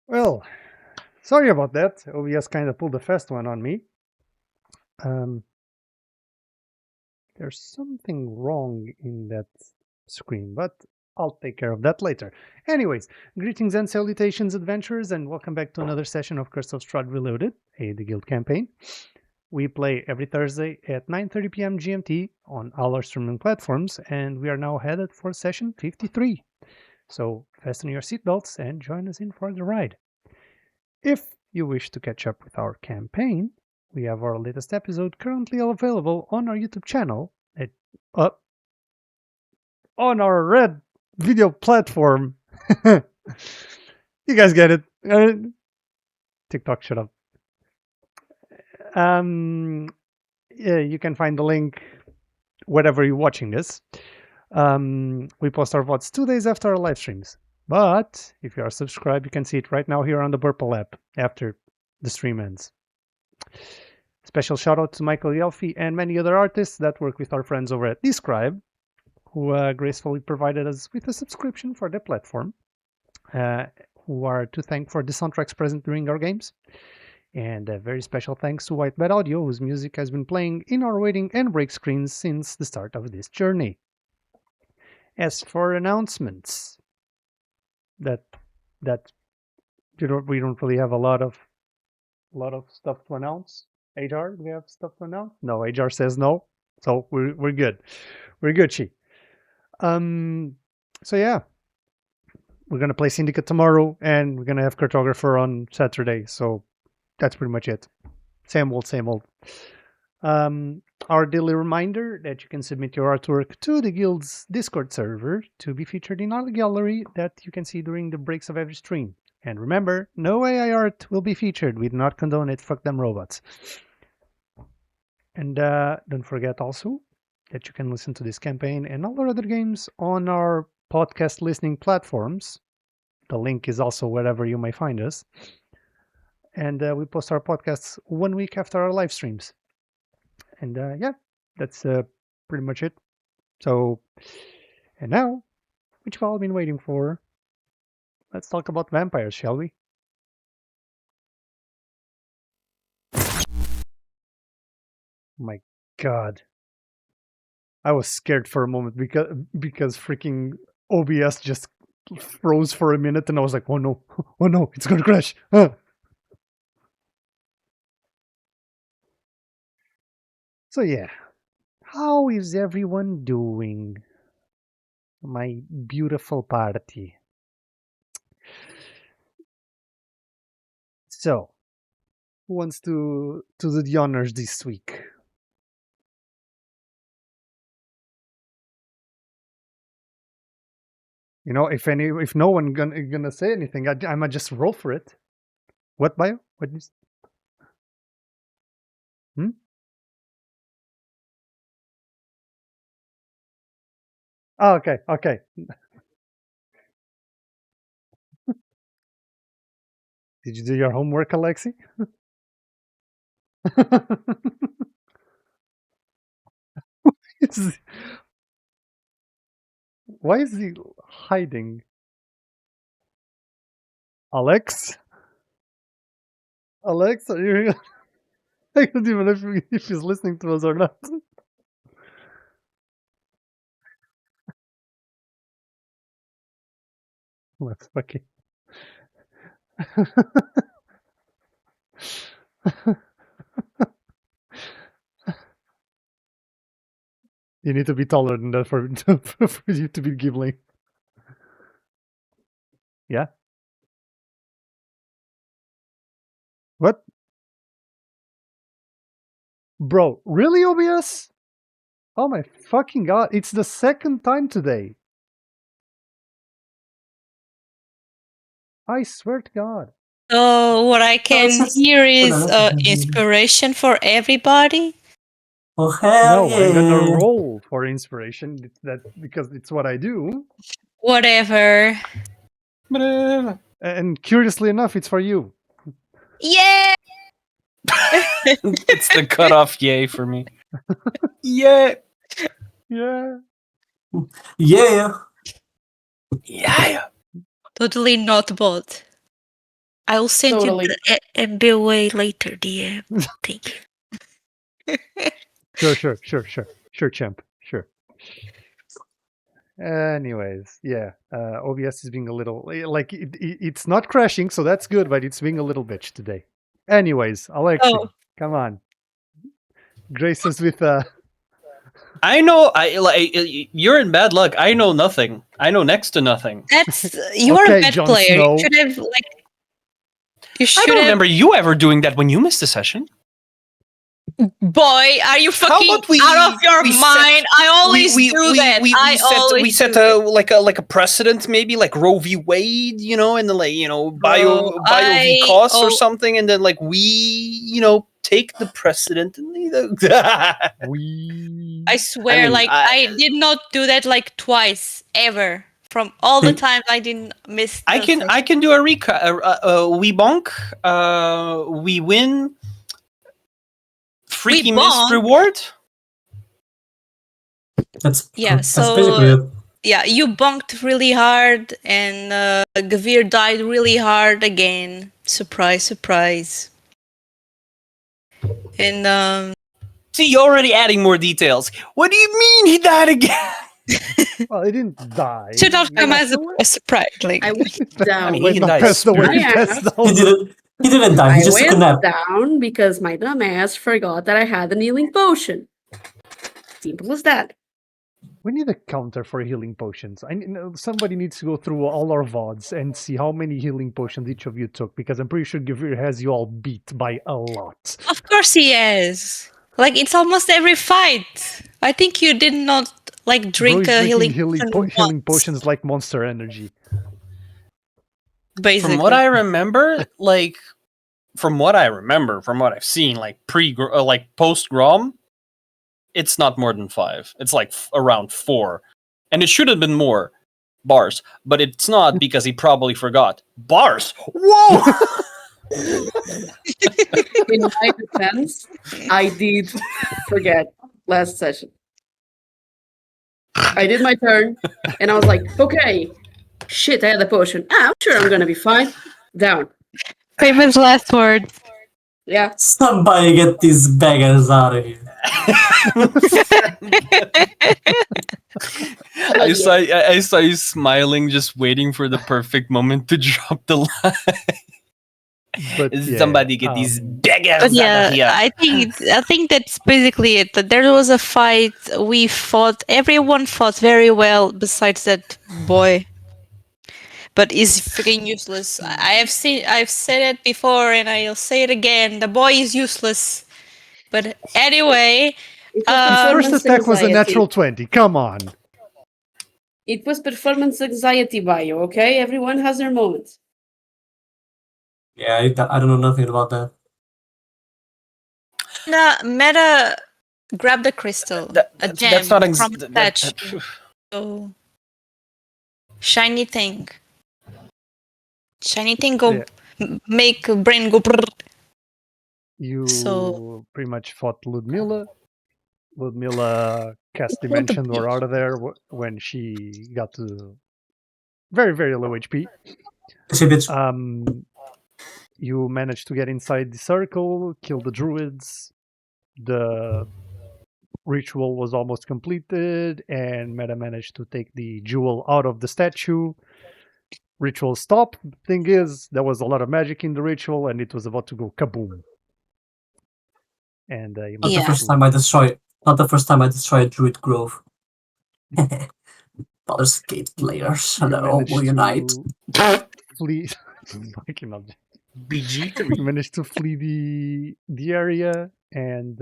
Well, sorry about that. OBS kind of pulled a fast one on me. There's something wrong in that screen, but I'll take care of that later. Anyways, greetings and salutations, adventurers, and welcome back to another session of Curse of Strahd Reloaded, a The Guild campaign. We play every Thursday at 9:30 p.m. GMT on all our streaming platforms, and we are now headed for session 53. So fasten your seatbelts and join us in for the ride. If you wish to catch up with our campaign, we have our latest episode currently available on our YouTube channel on our red video platform. You guys get it. TikTok, shut up. Yeah, you can find the link wherever you're watching this. We post our VODs 2 days after our live streams. But if you are subscribed, you can see it right now here on the Burple app after the stream ends. Special shout out to Michael Yelfi and many other artists that work with our friends over at Describe, who gracefully provided us with a subscription for the platform, who are to thank for the soundtracks present during our games. And a very special thanks to White Bat Audio, whose music has been playing in our waiting and break screens since the start of this journey. As for announcements, that we don't really have a lot of stuff to announce. HR, do we have stuff to announce? No, HR says no, so we're good. We're good, Chi. So yeah, we're gonna play Syndicate tomorrow, and we're gonna have Cartographer on Saturday. So that's pretty much it. Same old, same old. Our daily reminder that you can submit your artwork to the Guild's Discord server to be featured in our gallery that you can see during the breaks of every stream. And remember, no AI art will be featured. We do not condone it. Fuck them robots. And don't forget also that you can listen to this campaign and all our other games on our podcast listening platforms. The link is also wherever you may find us. And we post our podcasts 1 week after our live streams. And yeah, that's pretty much it. So, and now, which you've all been waiting for, let's talk about vampires, shall we? My God. I was scared for a moment because freaking OBS just froze for a minute, and I was like, oh no, it's gonna crash. So yeah, how is everyone doing? My beautiful party. So, who wants to do the honors this week? You know, if no one gonna say anything, I might just roll for it. What, Bio? What is? Hmm? Oh, okay. Did you do your homework, Alexi? Why is he hiding? Alex? Alex, are you? I don't even know if he's listening to us or not. Let's fucking. You need to be taller than that for you to be giggling. Yeah? What? Bro, really, OBS? Oh my fucking god, it's the second time today. I swear to God. So what I can hear is inspiration for everybody. Oh hell No, yeah! I'm gonna roll for inspiration. Because it's what I do. Whatever. And curiously enough, it's for you. Yeah. It's the cutoff yay for me. Yeah. Yeah. Yeah. Yeah. Totally not bot. I will send Totally. you the MBOA later, DM. Thank you. Sure, champ. Sure. Anyways, yeah, OBS is being a little like it's not crashing, so that's good, but it's being a little bitch today. Anyways, Alexi, Oh. come on, grace us with I know. You're in bad luck. I know nothing. I know next to nothing. That's you are Okay, a bad Jon player. Snow. You should have like. You I should don't have. remember you ever doing that when you missed a session. Boy, are you fucking about we- out of your we set- mind? I always do that. We set a precedent, maybe like Roe v. Wade, and then bio v. Cos or something, and then we take the precedent and we. I swear, I did not do that like twice ever. From all the times I didn't miss. I can do a recap. We bonk. We win. Freaky missed reward. That's so basically it. Yeah, you bonked really hard, and Guevir died really hard again. Surprise, surprise. And see, you're already adding more details. What do you mean he died again? Well, he didn't die. should not come as a surprise. Like I went down. I mean, Wait, he no, died that's the way he I passed asked. out. He didn't die. He I just took a went nap. down because my dumbass forgot that I had an healing potion. Simple as that. We need a counter for healing potions. Somebody needs to go through all our VODs and see how many healing potions each of you took, because I'm pretty sure Guevir has you all beat by a lot. Of course he is. Like, it's almost every fight. I think you did not drink Bro, a he's healing drinking potion healing once, potions like Monster Energy. basically. From what I remember, from what I've seen, post Grom, it's not more than 5. It's around 4, and it should have been more bars, but it's not because he probably forgot bars. Whoa! In my defense, I did forget last session. I did my turn, and I was like, okay, shit, I had a potion. I'm sure I'm gonna be fine. Down. Famous last words. Yeah. Somebody get these beggars out of here. I saw you smiling, just waiting for the perfect moment to drop the line. But Somebody get these beggars But out of here. I think that's basically it. That there was a fight. We fought. Everyone fought very well, besides that boy. But he's freaking useless. I've said it before, and I'll say it again. The boy is useless. But anyway, first attack was a natural 20. Come on. It was performance anxiety bio, okay? Everyone has their moments. Yeah, I don't know nothing about that. Mera grabbed a crystal, a gem That's not from a statue. So, shiny thing. Shiny thing go make brain go. You pretty much fought Ludmilla. Ludmilla cast Dimension Door out of there when she got to very, very low HP. You managed to get inside the circle, kill the druids. The ritual was almost completed, and Mera managed to take the jewel out of the statue. Ritual stopped. Thing is, there was a lot of magic in the ritual, and it was about to go kaboom. And not the first time I destroyed Druid Grove. Baldur's Gate players, hello, we'll unite. Flee. BG3 managed to flee the area, and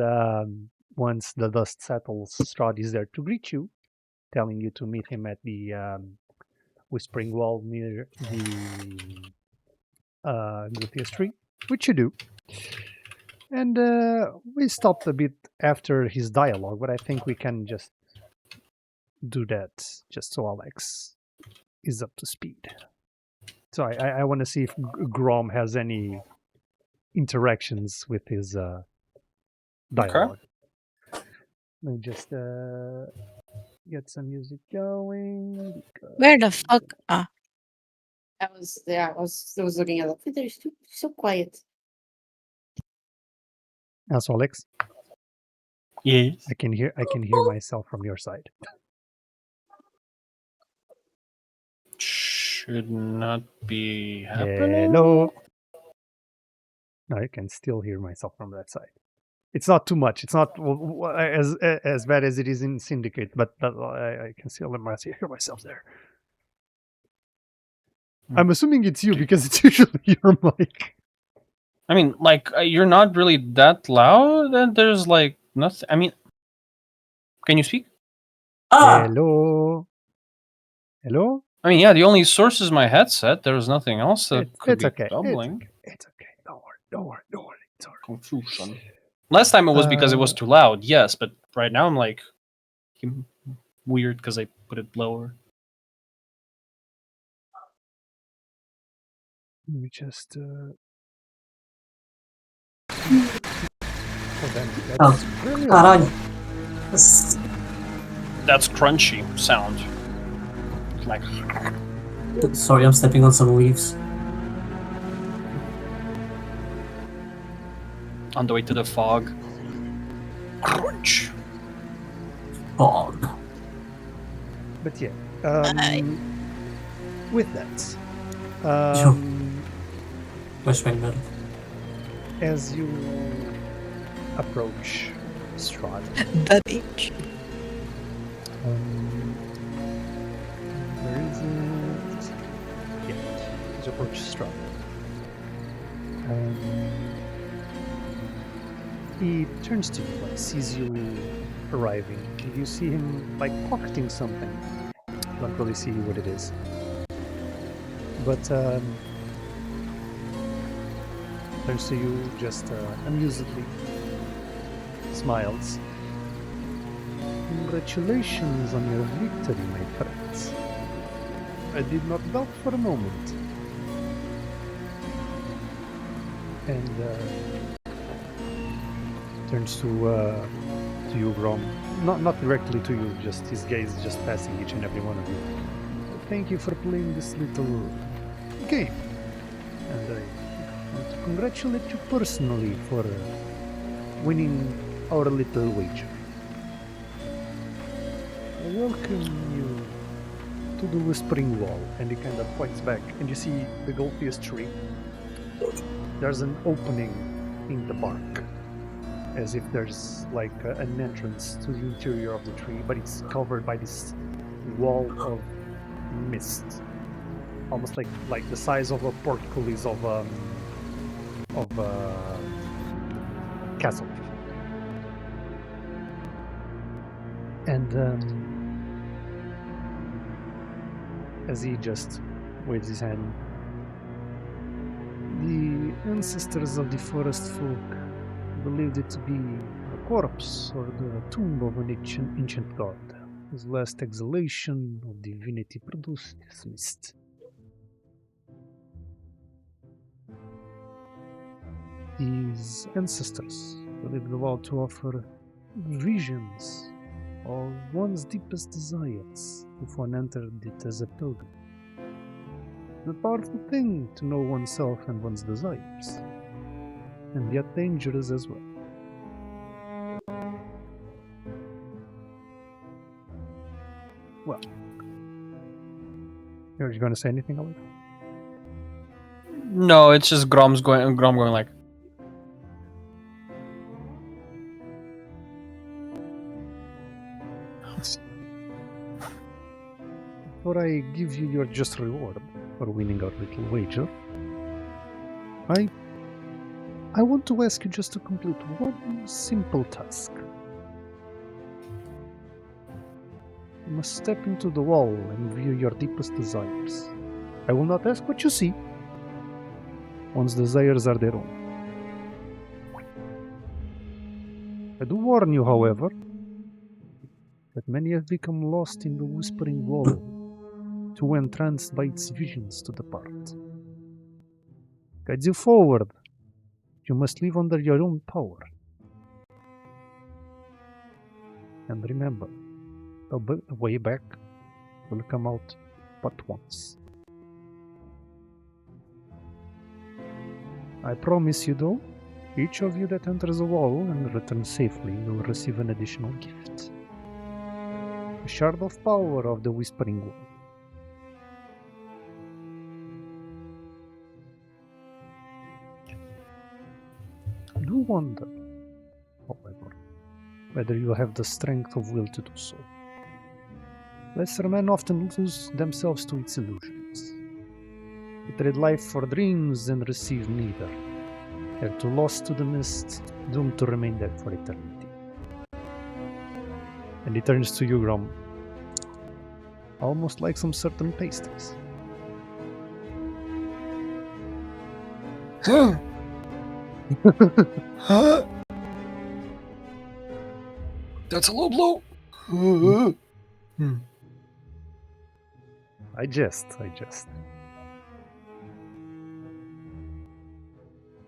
once the dust settles, Strahd is there to greet you, telling you to meet him at the Whispering Wall near the Gluteus tree, which you do. And we stopped a bit after his dialogue, but I think we can just do that just so Alex is up to speed. So I want to see if Grom has any interactions with his dialogue. Okay. Let me just get some music going. Where the fuck? I was looking at it. They're so quiet. So Alex, Yes. I can hear myself from your side. Should not be happening. Hello. No, I can still hear myself from that side. It's not too much. It's not as bad as it is in Syndicate, but I can still hear myself there. I'm assuming it's you because it's usually your mic. I mean, like, you're not really that loud, and there's like nothing. I mean, can you speak? Hello. Hello. I mean, yeah, the only source is my headset. There's nothing else that could It's be okay. doubling. It's okay. Don't worry. It's all right. Confusion. Last time it was because it was too loud, yes, but right now I'm like weird because I put it lower. Let me just. That's really Caralho. That's crunchy sound. Like Sorry, I'm stepping on some leaves. on the way to the fog. Crunch. Fog. But yeah, with that, Flashbang metal. as you approach Strahd, That bitch. where is it? Yeah, as you approach Strahd, he turns to you, like sees you arriving. You see him like pocketing something. You don't really see what it is, but turns to you just amusedly, smiles. Congratulations on your victory, my friends. I did not doubt for a moment. And turns to you, Grom. Not directly to you, just his gaze just passing each and every one of you. Thank you for playing this little game. And I want to congratulate you personally for winning our little wager. I welcome you to the Whispering Wall. And he kind of points back, and you see the Golfius tree. There's an opening in the bark, as if there's like an entrance to the interior of the tree, but it's covered by this wall of mist, almost like the size of a portcullis of a castle. And as he just waves his hand, the ancestors of the forest folk believed it to be a corpse or the tomb of an ancient god, whose last exhalation of divinity produced this mist. These ancestors believed the wall to offer visions of one's deepest desires if one entered it as a pilgrim. A powerful thing to know oneself and one's desires, and yet dangerous as well. Well, are you going to say anything, Alex? No, it's just Grom going like. Before I give you your just reward for winning our little wager, I want to ask you just to complete one simple task. You must step into the wall and view your deepest desires. I will not ask what you see. One's desires are their own. I do warn you, however, that many have become lost in the Whispering Wall, too entranced by its visions to depart. Guides you forward. You must live under your own power. And remember, the way back will come out but once. I promise you though, each of you that enters the wall and returns safely will receive an additional gift. A shard of power of the Whispering Wall. Do wonder, however, whether you have the strength of will to do so. Lesser men often lose themselves to its illusions. They trade life for dreams and receive neither. They are too lost to the mist, doomed to remain dead for eternity. And he turns to you, Grom. Almost like some certain pastries. That's a low blow. I jest.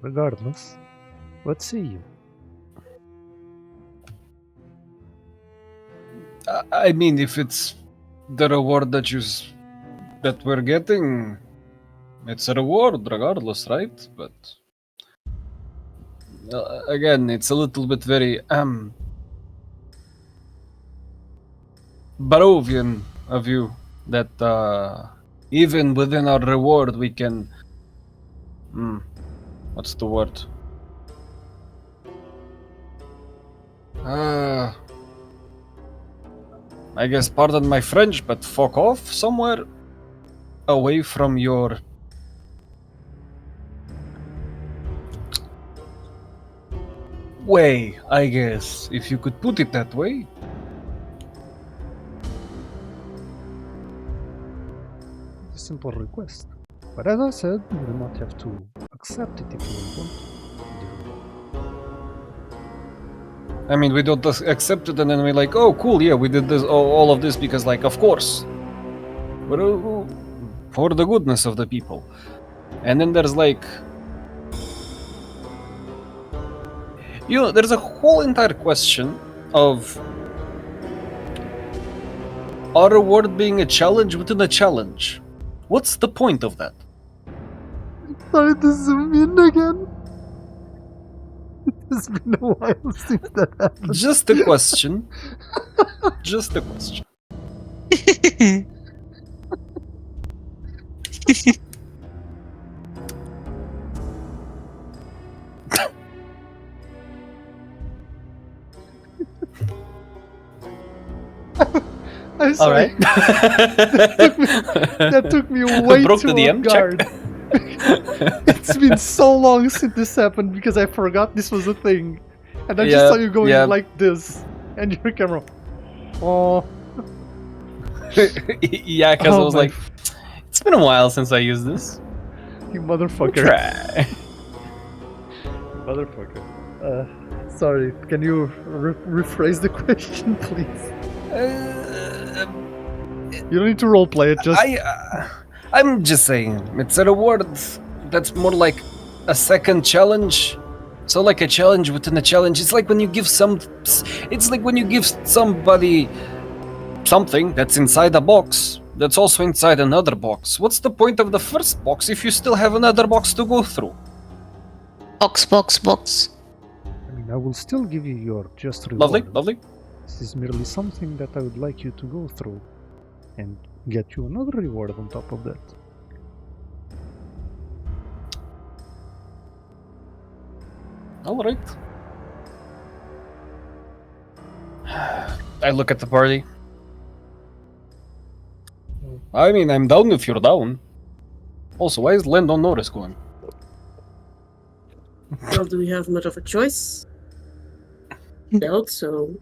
Regardless, what say you? I mean, if it's the reward that that we're getting, it's a reward regardless, right? But again, it's a little bit very Barovian of you that even within our reward we can what's the word? I guess, pardon my French, but fuck off somewhere away from your way, I guess, if you could put it that way. A simple request. But as I said, you do not have to accept it if you don't want to. I mean, we don't accept it and then we're like, oh, cool, yeah, we did this, all of this because, like, of course. But for the goodness of the people. And then there's like... You know, there's a whole entire question of our reward being a challenge within a challenge. What's the point of that? Sorry to zoom in again. It's been a while since that happened. Just a question. Just a question. I'm All sorry. right. That took me way Broke too the DM off guard. It's been so long since this happened because I forgot this was a thing. And I just Yeah, saw you going yeah. like this. And your camera. Oh. Yeah, because I was my like, it's been a while since I used this. You motherfucker. Try. Motherfucker. Sorry, can you rephrase the question, please? You don't need to roleplay it, just... I'm just saying, it's a reward that's more like a second challenge. So like a challenge within a challenge. It's like when you give somebody something that's inside a box that's also inside another box. What's the point of the first box if you still have another box to go through? Box. I mean, I will still give you your just reward. Lovely. This is merely something that I would like you to go through and get you another reward on top of that. Alright. I look at the party. I mean, I'm down if you're down. Also, why is Len on notice going? Well, do we have much of a choice? Doubt so.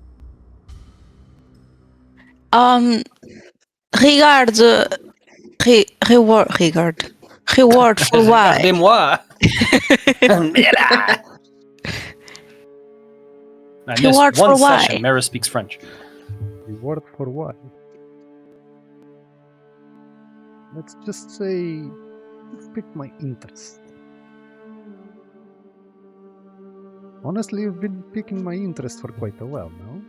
Reward for why? Regardez-moi! Mera! I missed Reward for one why? session. Mera speaks French. Reward for what? Let's just say you've piqued my interest. Honestly, you've been piquing my interest for quite a while now.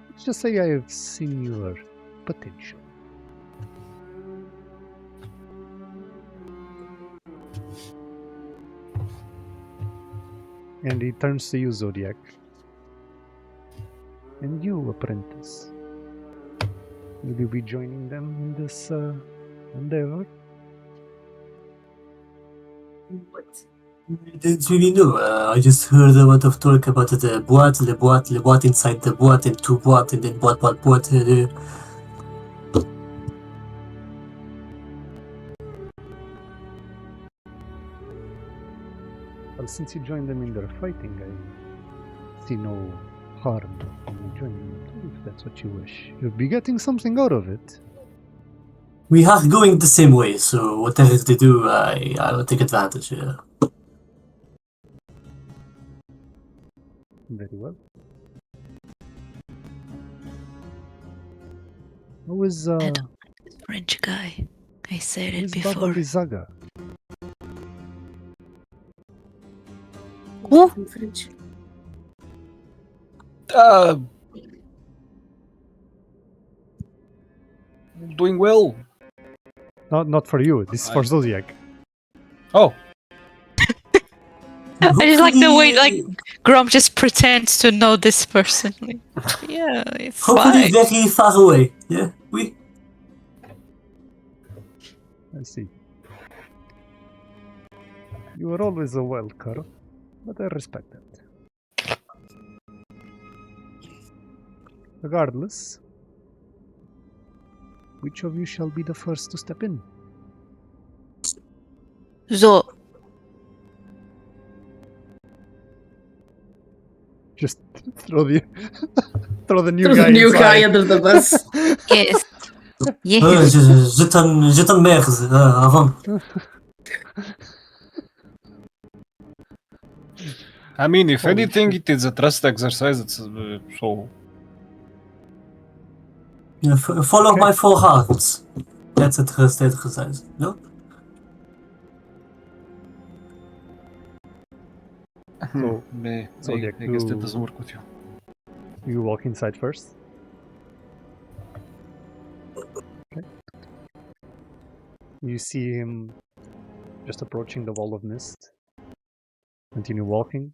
Let's just say I have seen your potential. And he turns to you, Zodiac. And you, apprentice. Will you be joining them in this endeavor? What? I didn't really know. I just heard a lot of talk about the boîte, le boîte inside the boîte, and two boîte, and then boîte. Well, since you joined them in their fighting, I see no harm in you joining them too, if that's what you wish. You'll be getting something out of it. We are going the same way, so whatever they do, I will take advantage. Yeah. Very well. Who is don't This French guy. I said it before. Bizaga? Who? In French. Doing well. Not for you. This is for Zodiac. Oh, I just like the way like Grom just pretends to know this person. Like, yeah, it's Hopefully fine. very far away. Yeah, we. I see. You are always a wild card, but I respect that. Regardless, which of you shall be the first to step in? So, Just throw the throw the new There's guy a new inside. guy under the bus. yes. Yes. Je t'emmerde avant. I mean, if Holy anything, shit. it is a trust exercise. It's so. Yeah, follow Okay. my four hearts. That's a trust exercise. No? So, I Zodiac, guess that you- doesn't work with you. You walk inside first. Okay. You see him just approaching the wall of mist. Continue walking.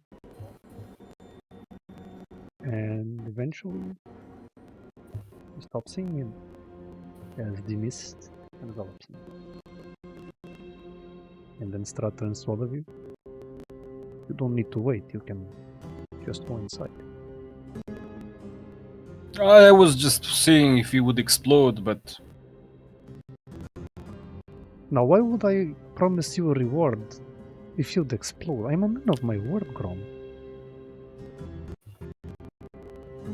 And eventually you stop seeing him as the mist envelops him. And then Strahd turns to all of you. You don't need to wait, you can just go inside. I was just seeing if he would explode, but Now, why would I promise you a reward if you'd explode? I'm a man of my word, Grom.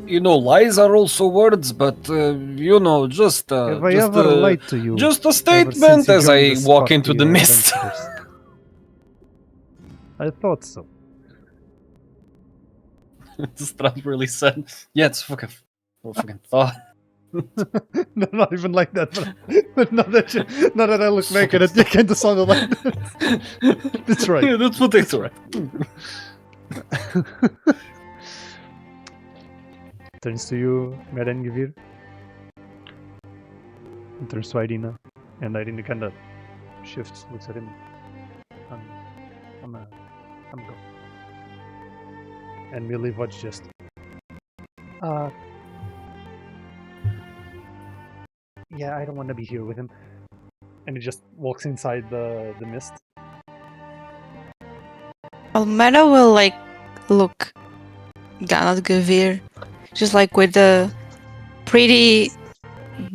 you know, lies are also words. But you know, just Have I just, ever lied to you? just a ever since statement you as joined I this walk party into the of mist. adventurers? I thought so. Strahd really said, "Yeah, it's fucking thought." No, not even like that. But now that I look back at it, it kind of sounded like that. That's right. Yeah, that's what it's right. Turns to you, Mera and Guevir. And turns to Irina. And Irina kind of shifts, looks at him. I'm go. And Millie watch just. Yeah, I don't want to be here with him. And he just walks inside the mist. Mera will like look down at Guevir, just like with a pretty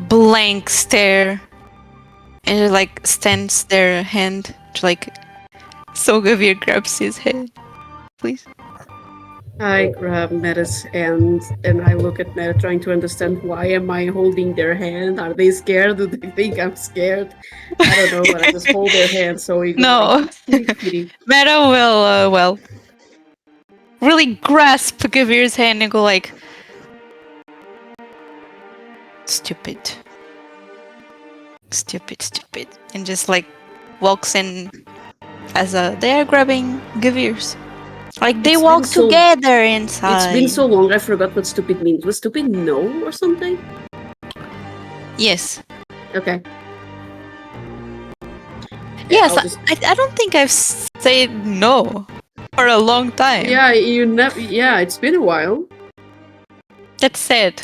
blank stare, and just like stands their hand, just like so. Guevir grabs his head, please. I grab Mera's hand and I look at Mera trying to understand why am I holding their hand? Are they scared? Do they think I'm scared? I don't know, but I just hold their hand so we go No, like, kitty. Mera will well really grasp Guevir's hand and go like, stupid, and just like walks in as they're grabbing Guevir's. Like they It's walk been so- together inside. It's been so long, I forgot what stupid means. Was stupid no or something? Yes. Okay. Yes. I'll just- I don't think I've said no. for a long time. Yeah, you never. Yeah, it's been a while. That's sad.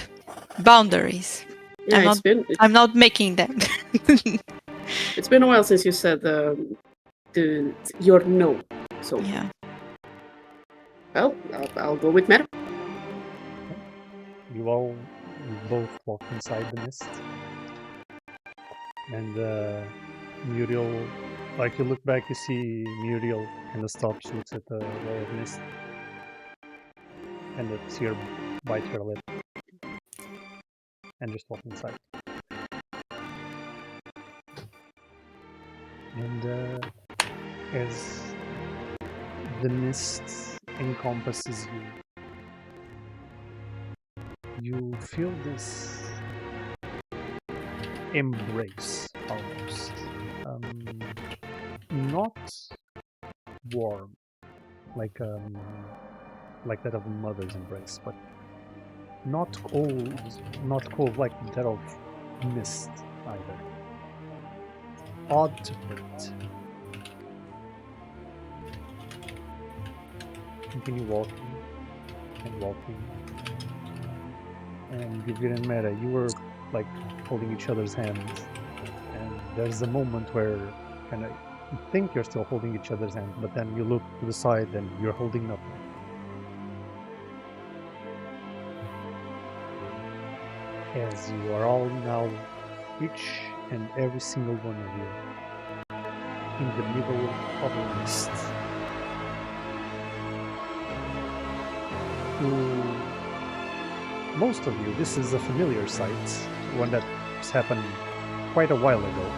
Boundaries. Yeah, I'm not making them. it's been a while since you said your no. So Yeah. well, I'll go with Mera. You all both walk inside the mist. And Muriel, like you look back, you see Muriel kind of stops, looks at the wall of mist, and a tear bites her lip, and just walk inside. And as the mist encompasses you, you feel this embrace almost. Not warm, like that of a mother's embrace, but not cold like that of mist either. Odd to put. Continue walking and walking. And Guevir and Mera, you were like holding each other's hands, and there's a moment where kind of you think you're still holding each other's hands, but then you look to the side and you're holding nothing. As you are all now, each and every single one of you, in the middle of a mist. To most of you, this is a familiar sight, one that's happened quite a while ago.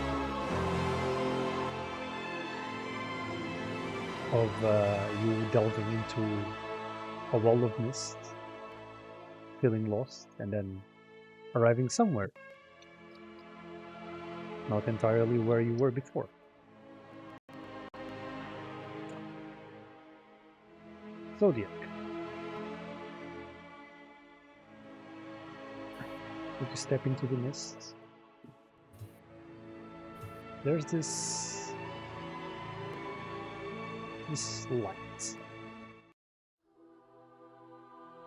Of you delving into a wall of mist, feeling lost, and then arriving somewhere. Not entirely where you were before. Zodiac. Would you step into the mist? There's this light,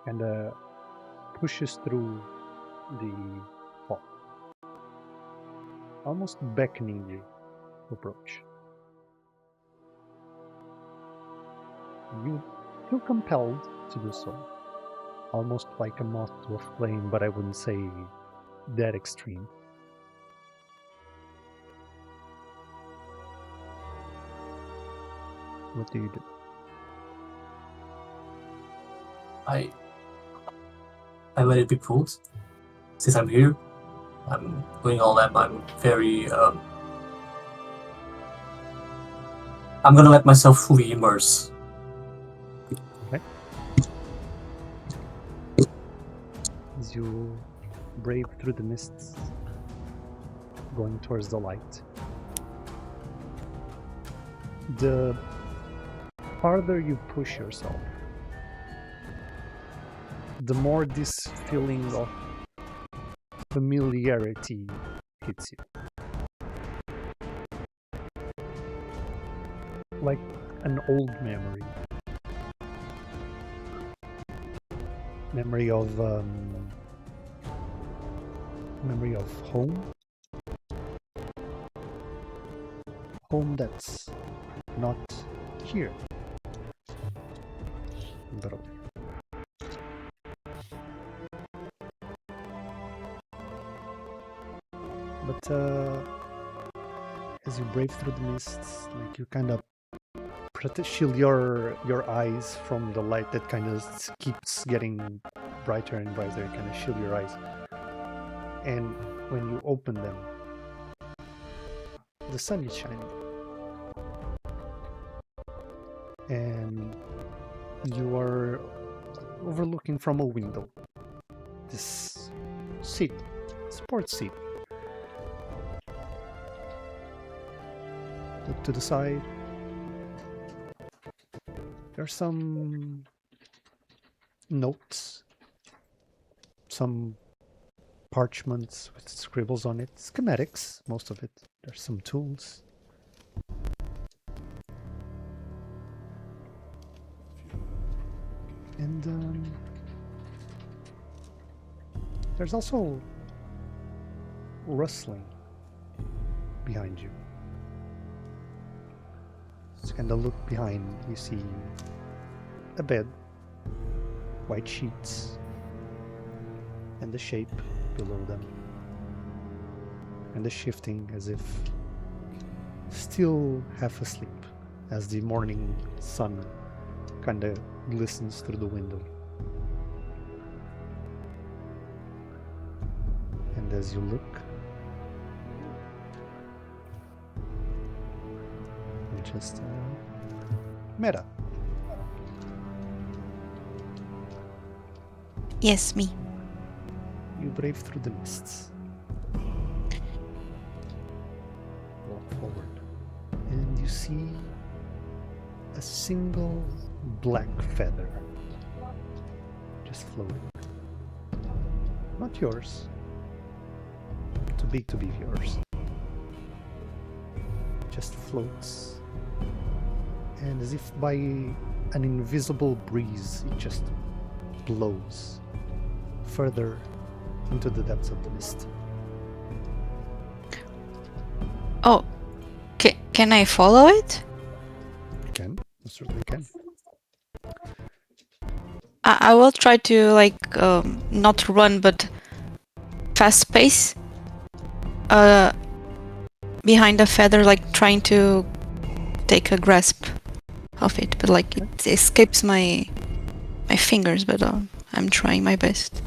and pushes through the fog, almost beckoning you to approach. You feel compelled to do so, almost like a moth to a flame, but I wouldn't say that extreme. What do you do? I let it be pulled. Since I'm here, I'm doing all that. I'm very. I'm gonna let myself fully immerse. Okay. As you brave through the mists, going towards the light, the farther you push yourself, the more this feeling of familiarity hits you. Like an old memory. Memory of home. Home that's not here. But as you brave through the mists, like you kind of shield your eyes from the light that kind of keeps getting brighter and brighter. You kind of shield your eyes, and when you open them, the sun is shining, and you are overlooking from a window this city, sports city. Look to the side. There's some notes, some parchments with scribbles on it, schematics, most of it. There's some tools. There's also rustling behind you. Just kind of look behind, you see a bed, white sheets, and the shape below them, and the shifting as if still half asleep as the morning sun kind of glistens through the window. And as you look, you just Mera. Yes, me. You brave through the mists. Walk forward, and you see a single black feather just floating. Not yours. Too big to be yours. Just floats, and as if by an invisible breeze, it just blows further into the depths of the mist. Oh, can I follow it? You can, you certainly can. I will try to not run, but fast pace. Behind the feather, like trying to take a grasp of it, but like it escapes my fingers. But I'm trying my best.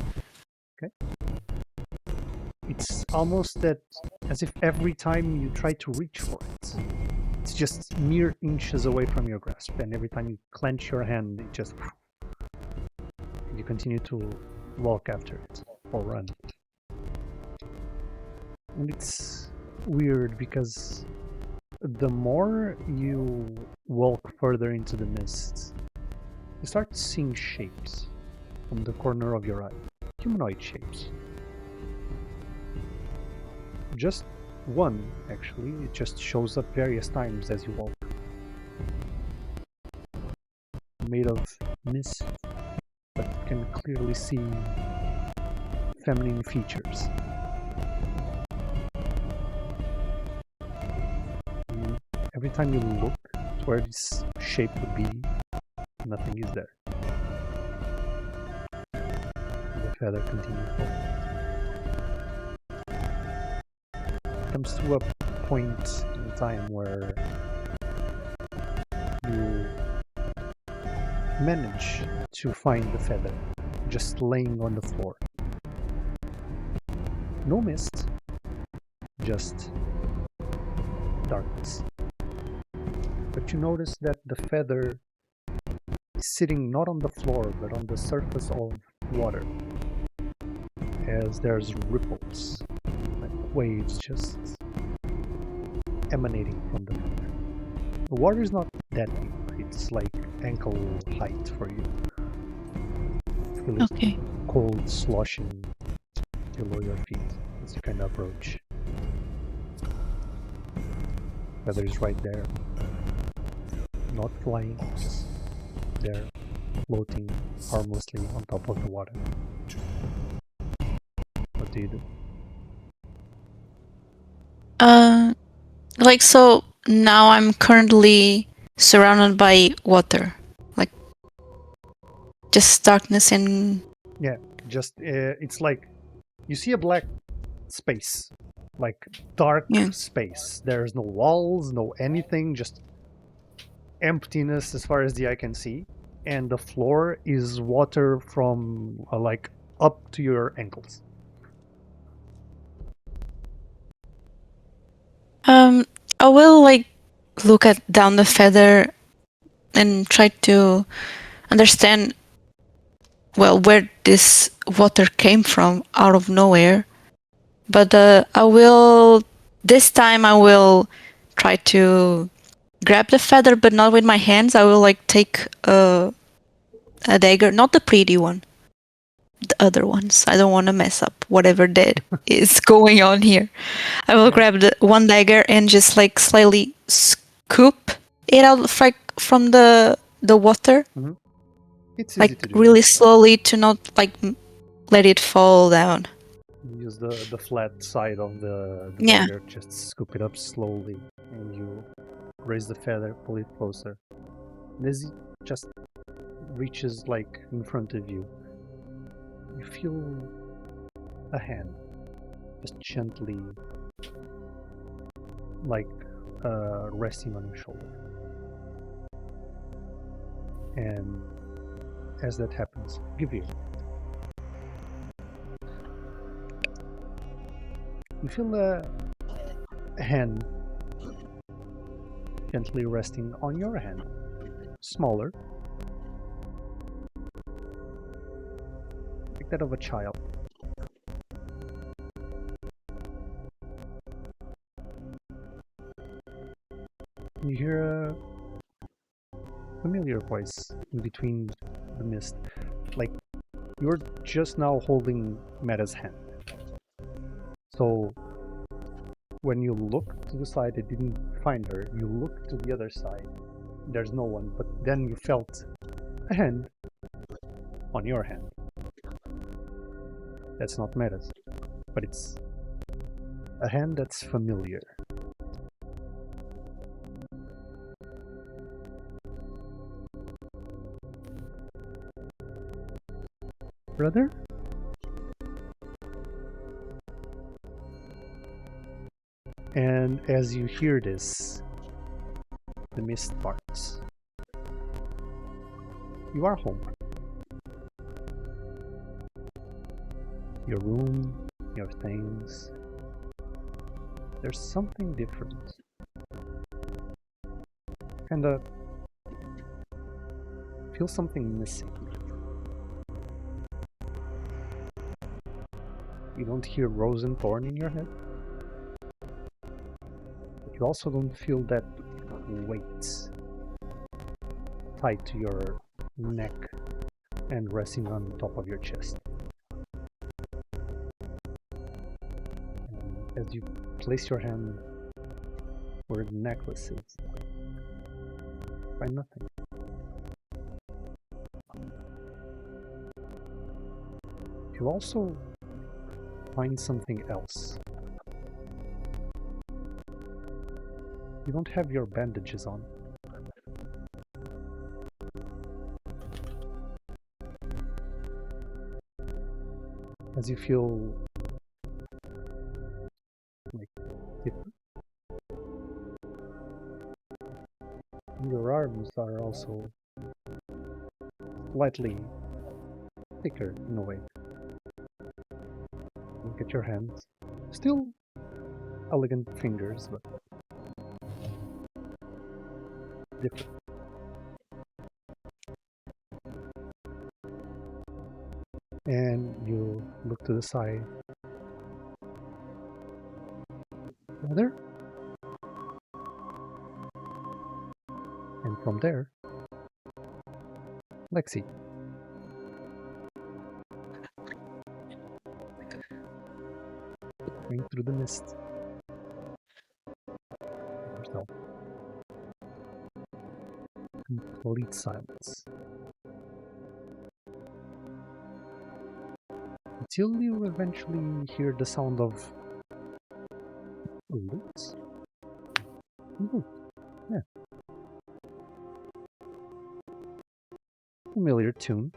It's almost that as if every time you try to reach for it, it's just mere inches away from your grasp, and every time you clench your hand, it just... You continue to walk after it, or run. And it's weird because the more you walk further into the mist, you start seeing shapes from the corner of your eye. Humanoid shapes. Just one, actually. It just shows up various times as you walk. Made of mist, but you can clearly see feminine features. And every time you look to where this shape would be, nothing is there. The feather continues forward. Comes to a point in time where you manage to find the feather just laying on the floor. No mist, just darkness. But you notice that the feather is sitting not on the floor but on the surface of water, as there's ripples, like waves just emanating from the feather. The water is not that deep, it's like ankle height for you. Feel it Okay. cold sloshing below your feet as you kind of approach. Feather is right there, not flying, just there, floating harmlessly on top of the water. What do you do? So now I'm currently surrounded by water, like just darkness and Yeah, just it's like you see a black space, like dark Yeah. space. There's no walls, no anything, just emptiness as far as the eye can see, and the floor is water from like up to your ankles. I will look at down the feather and try to understand where this water came from out of nowhere. But this time I will try to grab the feather, but not with my hands. I will take a dagger, not the pretty one, the other ones. I don't want to mess up whatever that is going on here. I will grab the one dagger and just slightly scoop it out from the water, It's easy to do. really slowly to not let it fall down. You use the flat side of the Yeah. dagger, just scoop it up slowly, and you raise the feather, pull it closer. And as it just reaches like in front of you, you feel a hand just gently like resting on your shoulder. And as that happens, Guevir, you feel a hand gently resting on your hand, smaller, like that of a child. You hear a familiar voice in between the mist, like you're just now holding Mera's hand. So when you look to the side and didn't find her, you look to the other side, there's no one, but then you felt a hand on your hand. That's not Mera's, but it's a hand that's familiar. Brother? And as you hear this, the mist parts. You are home. Your room, your things. There's something different. Kinda feel something missing. You don't hear Rose and Thorn in your head. But you also don't feel that weight tied to your neck and resting on top of your chest. And as you place your hand where the necklace is, find nothing. You also find something else. You don't have your bandages on. As you feel like different. Your arms are also slightly thicker in a way. Look at your hands. Still elegant fingers, but different. And you look to the side. Brother? And from there, Lexi. Going through the mist. Yourself. Complete silence. Until you eventually hear the sound of a lute. Lute, yeah. Familiar tune.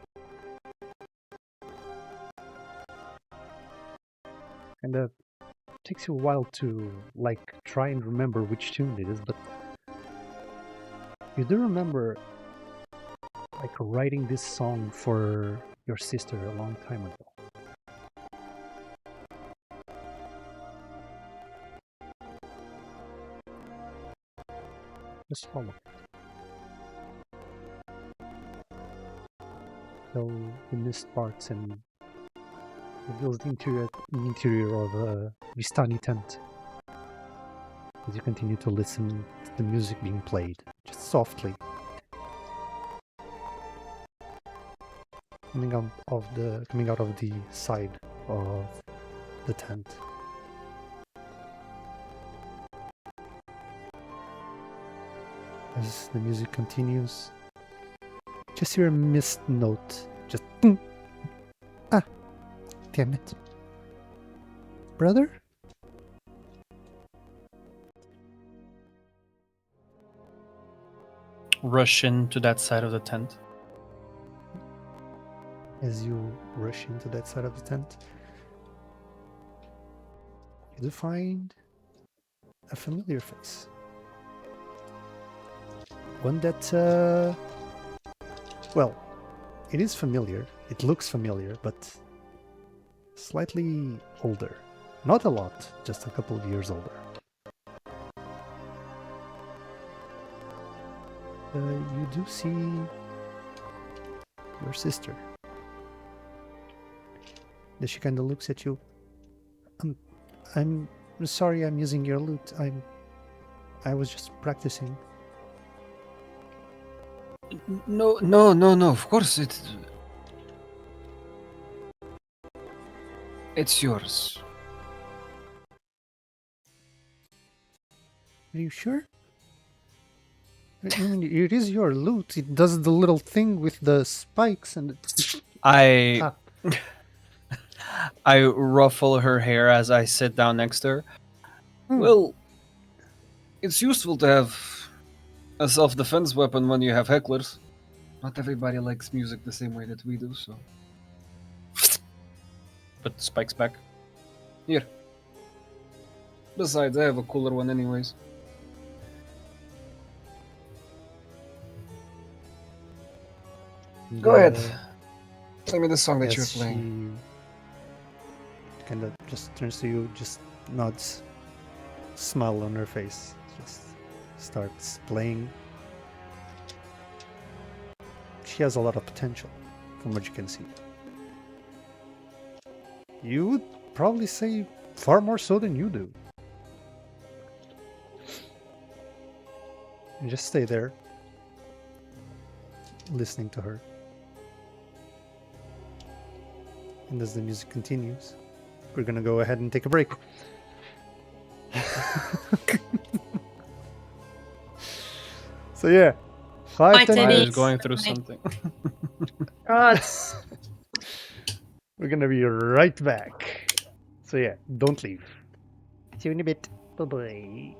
And takes you a while to try and remember which tune it is, but you do remember writing this song for your sister a long time ago. Just follow it. So the mist parts and reveals the interior of a Vistani tent. As you continue to listen to the music being played, just softly. Coming out of the side of the tent. As the music continues, just hear a mist note, just ah, damn it. brother? Rush into that side of the tent. As you rush into that side of the tent, you do find a familiar face. One that, well, it is familiar. It looks familiar, but slightly older. Not a lot, just a couple of years older. You do see your sister. Then she kind of looks at you. I'm sorry I'm using your lute. I was just practicing. No. Of course, it's yours. Are you sure? I mean, it is your lute. It does the little thing with the spikes and I Ah. I ruffle her hair as I sit down next to her. Well, it's useful to have a self-defense weapon when you have hecklers. Not everybody likes music the same way that we do, so. put the spikes back. Here. Besides, I have a cooler one anyways. Go ahead. Play me the song that you're playing. She kind of just turns to you, just nods, smile on her face, just starts playing. She has a lot of potential, from what you can see. You would probably say far more so than you do. And just stay there, listening to her. And as the music continues, we're gonna go ahead and take a break. So yeah, 5 My 10 titties. I was minutes. going through Right. something. Oh, it's We're gonna be right back. So yeah, don't leave. See you in a bit. Bye bye.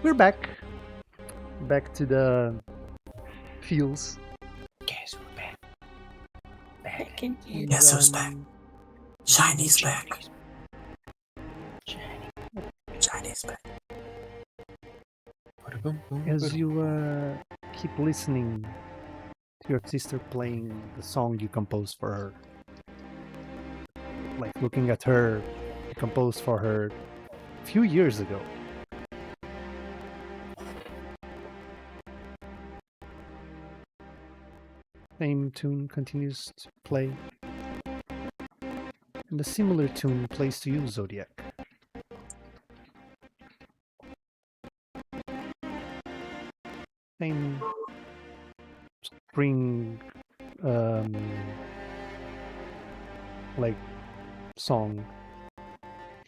we're back. Back to the fields. Guess we're back. Yes, who's back? Shiny's back. Shiny's back. As you keep listening to your sister playing the song you composed for her, like looking at her, you composed for her a few years ago. Same tune continues to play, and a similar tune plays to you, Zodiac. Same spring, like song,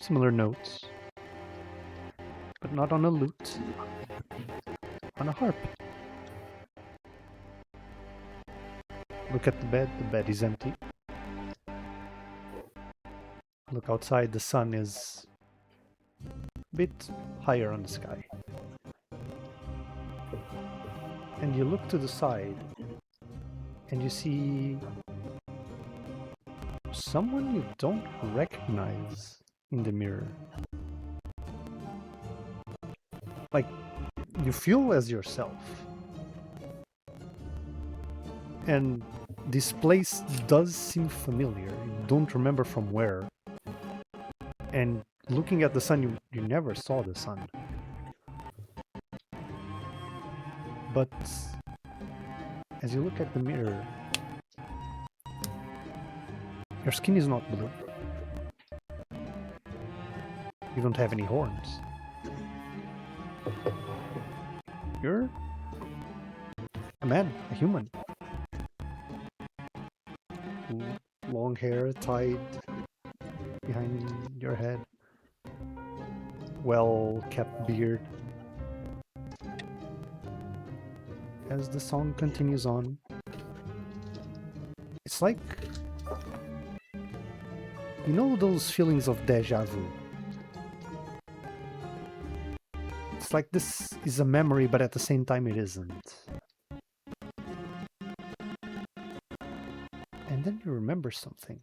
similar notes, but not on a lute, on a harp. Look at the bed is empty. Look outside, the sun is a bit higher on the sky. And you look to the side, and you see someone you don't recognize in the mirror. Like, you feel as yourself. And this place does seem familiar. You don't remember from where. And looking at the sun, you never saw the sun. But as you look at the mirror, your skin is not blue. You don't have any horns. You're a man, a human. Long hair tied behind your head. Well-kept beard. As the song continues on, it's like, you know those feelings of deja vu? It's like this is a memory, but at the same time it isn't. And then you remember something.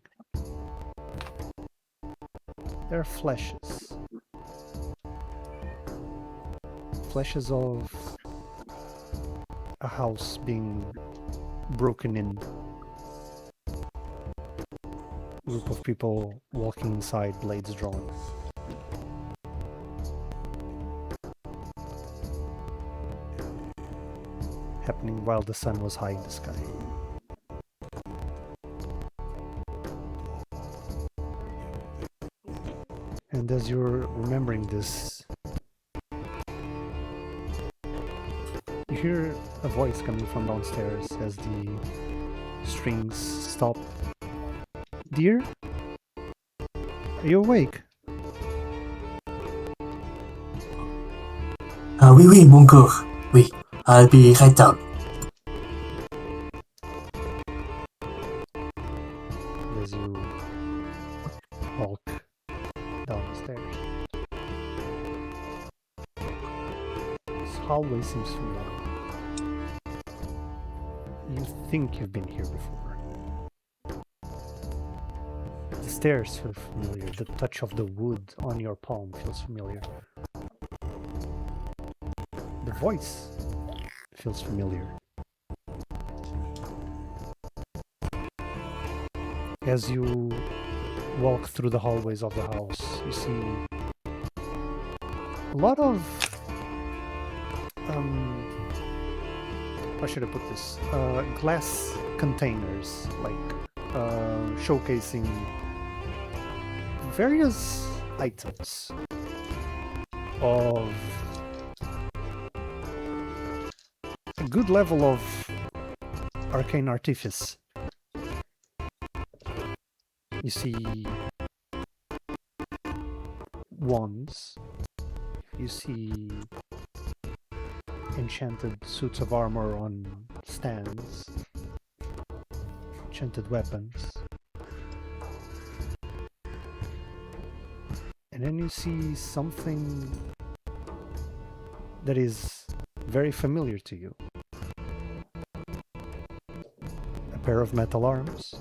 There are flashes. Flashes of a house being broken in. Group of people walking inside, blades drawn. Happening while the sun was high in the sky. And as you're remembering this, you hear a voice coming from downstairs as the strings stop. Dear? Are you awake? Oui, mon corps. Oui, I'll be right down. As you walk down the stairs. This hallway seems familiar. You think you've been here before. The stairs feel familiar. The touch of the wood on your palm feels familiar. The voice feels familiar. As you walk through the hallways of the house, you see a lot of how should I put this? Glass containers, like showcasing various items of a good level of arcane artifice. You see wands, you see enchanted suits of armor on stands, enchanted weapons. And then you see something that is very familiar to you. A pair of metal arms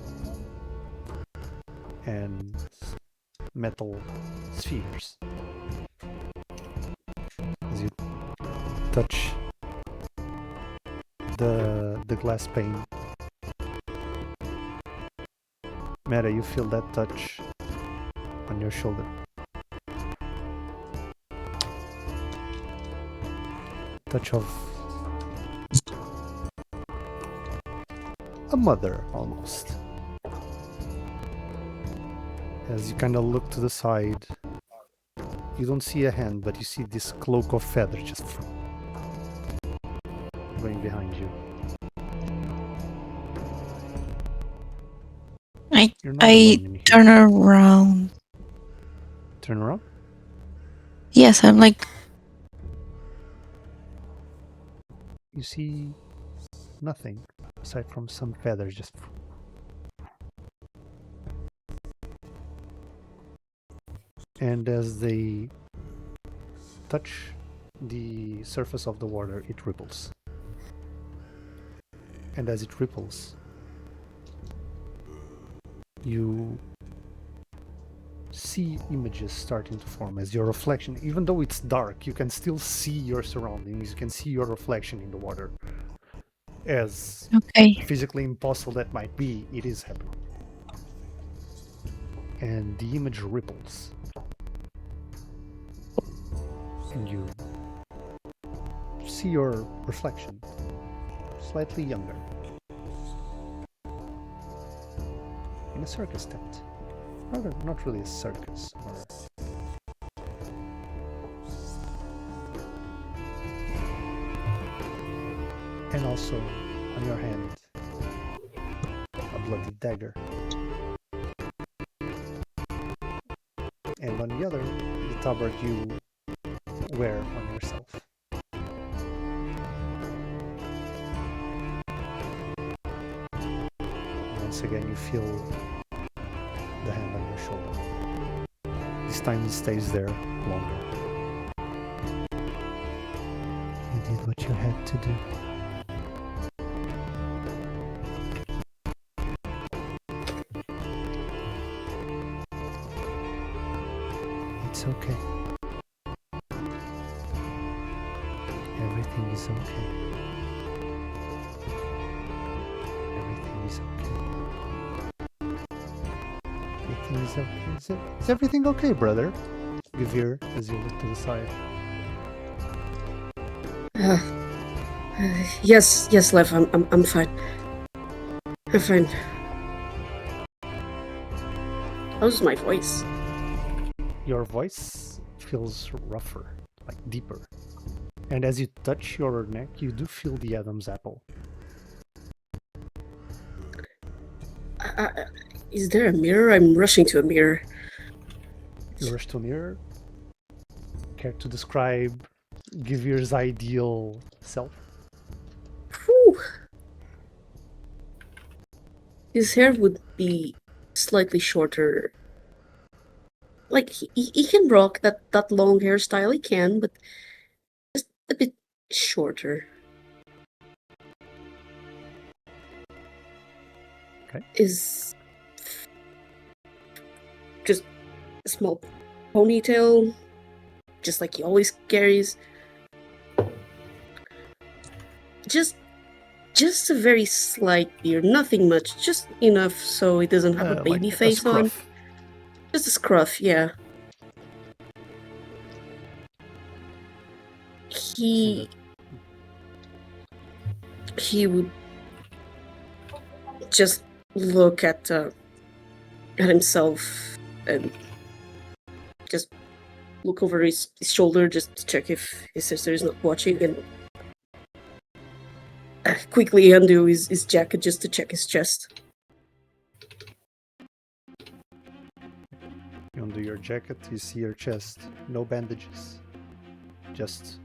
and metal spheres. As you touch the glass pane, Mera, you feel that touch on your shoulder. Touch of a mother, almost. As you kind of look to the side, you don't see a hand, but you see this cloak of feather just going behind you. You're not I alone in here. turn around. Turn around. Yes, I'm like, You see nothing aside from some feathers just. And as they touch the surface of the water, it ripples. And as it ripples, you see images starting to form as your reflection. Even though it's dark, you can still see your surroundings. You can see your reflection in the water. As okay. physically impossible that might be, it is happening. And the image ripples. And you see your reflection, slightly younger, in a circus tent. Not really a circus. And also, on your hand, a bloody dagger. And on the other, the tabard you wear on yourself. Once again, you feel the hand on your shoulder. This time it stays there longer. You did what you had to do. It's okay. Everything is okay. Everything is okay. Everything is okay. Is everything okay, brother? Guevir, as you look to the side. Yes, Lev, I'm fine. I'm fine. How's my voice? Your voice feels rougher, like deeper. And as you touch your neck, you do feel the Adam's apple. Is there a mirror? I'm rushing to a mirror. You rush to a mirror. Care to describe Guevir's ideal self? Whew. His hair would be slightly shorter. Like, he can rock that long hairstyle, he can, but just a bit shorter. Okay. Is just a small ponytail, just like he always carries. Just a very slight beard, nothing much, just enough so he doesn't have a baby face on. Just a scruff, yeah. He would just look at himself and just look over his shoulder just to check if his sister is not watching, and quickly undo his jacket just to check his chest. You undo your jacket, you see your chest. No bandages. Just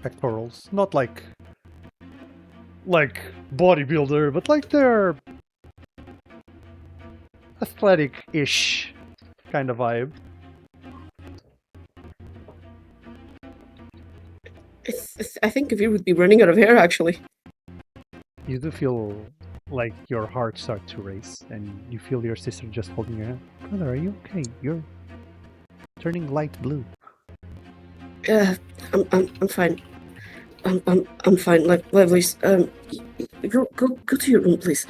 pectorals. Not like bodybuilder, but like they're athletic-ish kind of vibe. I think Guevir would be running out of hair, actually. You do feel like your heart starts to race, and you feel your sister just holding your hand. Brother, are you okay? You're turning light blue. I'm fine. I'm fine. Lovelace, go to your room, please.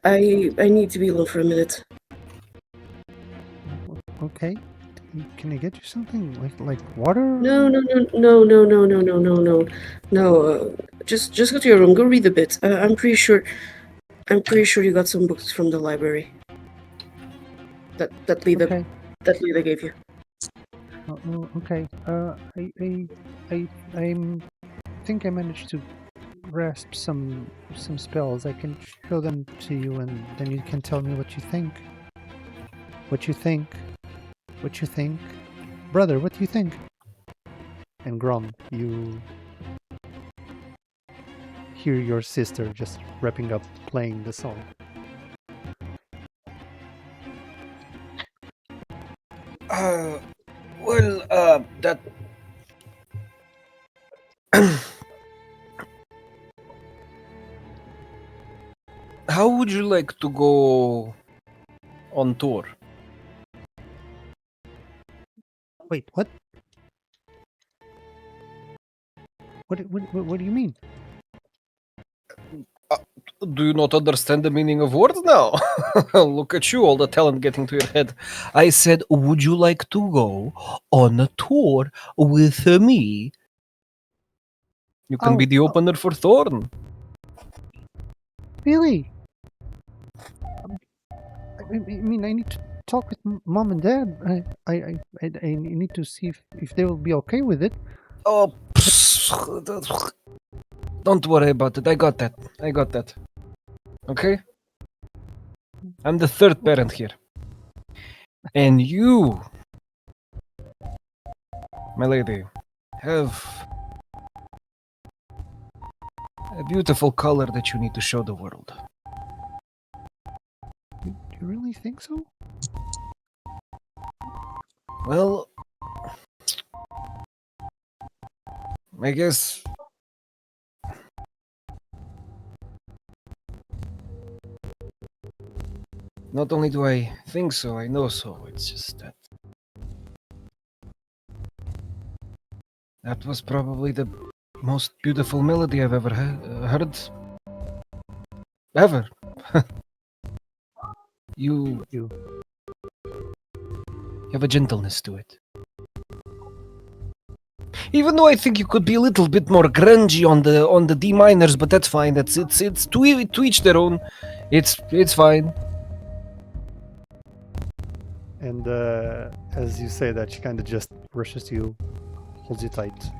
I need to be alone for a minute. Okay. Can I get you something like water? No. Just go to your room. Go read a bit. I'm pretty sure you got some books from the library. That Lita Okay. gave you. Oh, okay. I think I managed to grasp some spells. I can show them to you, and then you can tell me what you think. What you think? What you think, brother? What do you think? And Grom, you hear your sister just wrapping up playing the song. That. How would you like to go on tour? Wait, what? What do you mean? Do you not understand the meaning of words now? Look at you, all the talent getting to your head. I said, would you like to go on a tour with me? You can be the opener for Thorn. Really? I mean, I need to talk with mom and dad. I need to see if they will be okay with it. Oh, don't worry about it. I got that. Okay? I'm the third parent here. And you, my lady, have a beautiful color that you need to show the world. Do you really think so? Well, I guess not only do I think so, I know so. It's just that that was probably the most beautiful melody I've ever heard. Ever. You have a gentleness to it. Even though I think you could be a little bit more grungy on the D minors, but that's fine. It's to each their own. It's fine. And as you say that, she kind of just rushes to you, holds you tight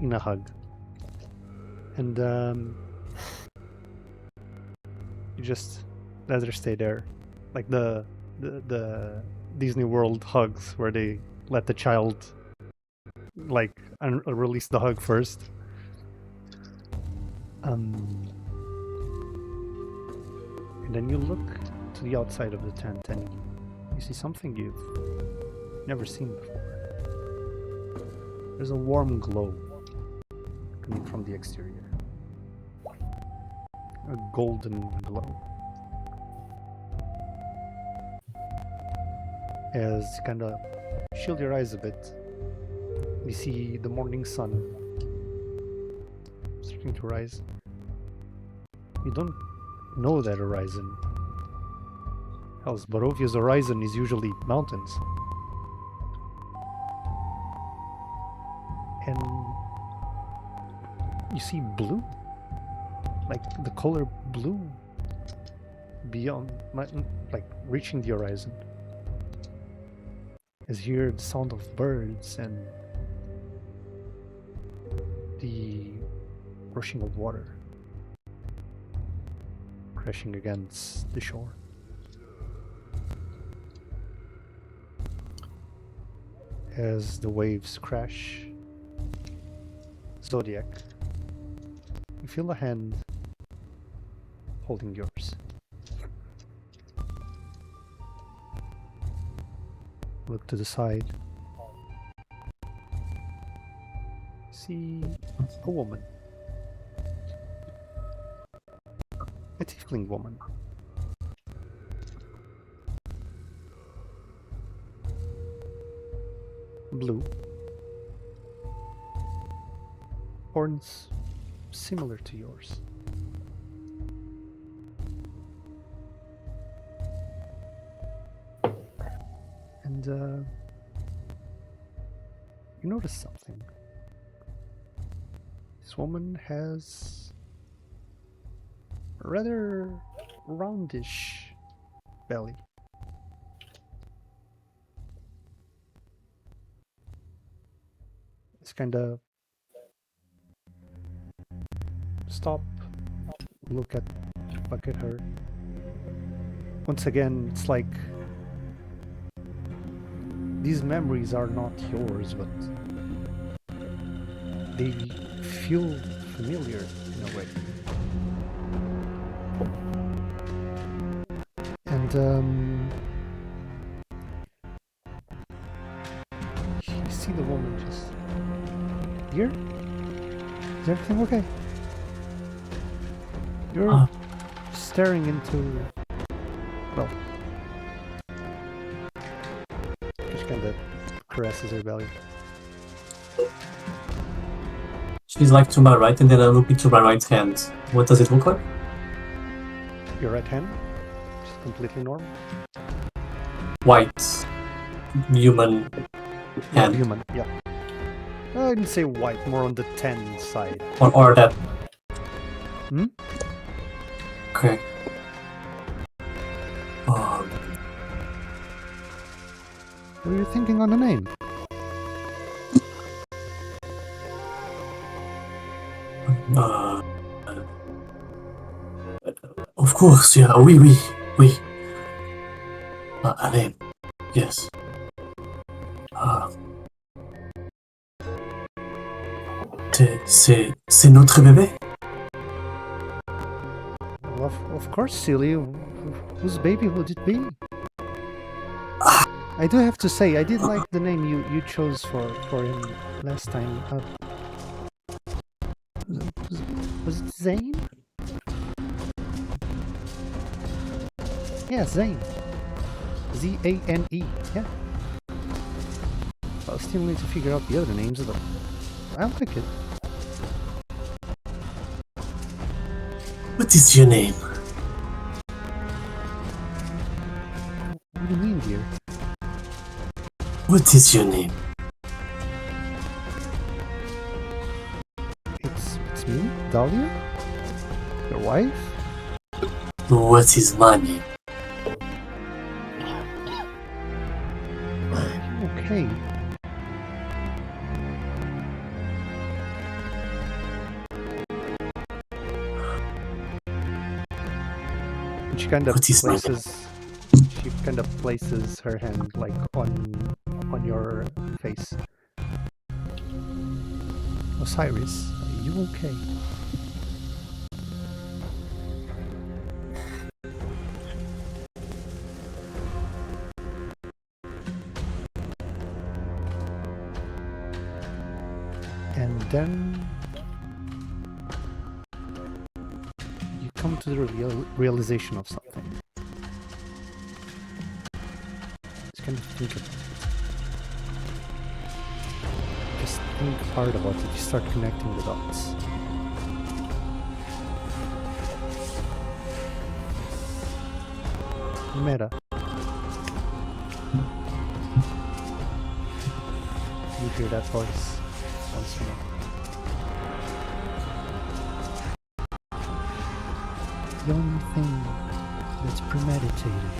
in a hug, and you just let her stay there, like the Disney World hugs, where they let the child like release the hug first. And then you look to the outside of the tent and you see something you've never seen before. There's a warm glow coming from the exterior. A golden glow. As you kind of shield your eyes a bit, you see the morning sun starting to rise. You don't know that horizon. Hell's Barovia's horizon is usually mountains. And you see blue, like the color blue beyond, like reaching the horizon. As you hear the sound of birds and the rushing of water crashing against the shore. As the waves crash, Zodiac, you feel a hand holding yours. Look to the side. see a woman. A tiefling woman. Blue. Horns similar to yours. And you notice something. This woman has a rather roundish belly. It's kind of stop, look at her. Once again, it's like these memories are not yours, but they feel familiar in a way. And you see the woman just, "Dear, is everything okay?" You're staring into, well, just kind of caresses her belly. She's like to my right, and then I look into my right hand. What does it look like? Your right hand, just completely normal. White. Human Yeah, hand. human, yeah. I didn't say white, more on the 10 side. Or that. Hmm? Okay. What are you thinking on the name? Of course, yeah. Oui. A name. Yes. C'est notre bébé? Well, of course, silly. Whose baby would it be? I do have to say, I did like the name you chose for him last time. Was it Zane? Yeah, Zane. Z-A-N-E, yeah. I'll still need to figure out the other names, but I like it. What is your name? What do you mean, dear? What is your name? It's me, Dahlia? Your wife? What is my name? Okay. And she kind of What is my name? places her hand like on your face. Osiris, are you okay? And then you come to the realization of something. Just kind of think about it. Just think hard about it. You start connecting the dots. Mera. You hear that voice once more. The only thing that's premeditated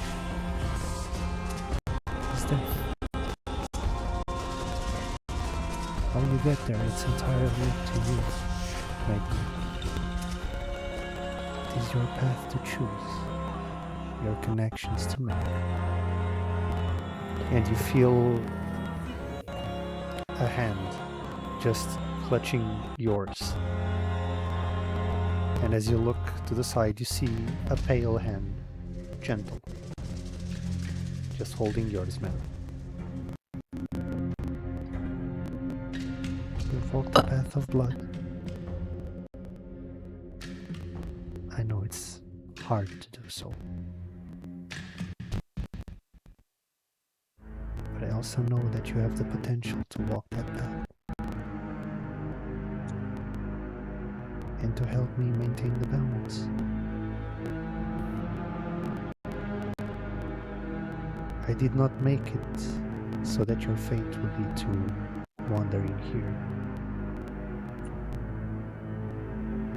is death. How you get there, it's entirely up to you, Maggie. It is your path to choose, your connections to make. And you feel a hand just clutching yours. And as you look to the side, you see a pale hand, gentle, just holding yours, man. Walk the path of blood. I know it's hard to do so. But I also know that you have the potential to walk that path. And to help me maintain the balance. I did not make it so that your fate would be to wander in here.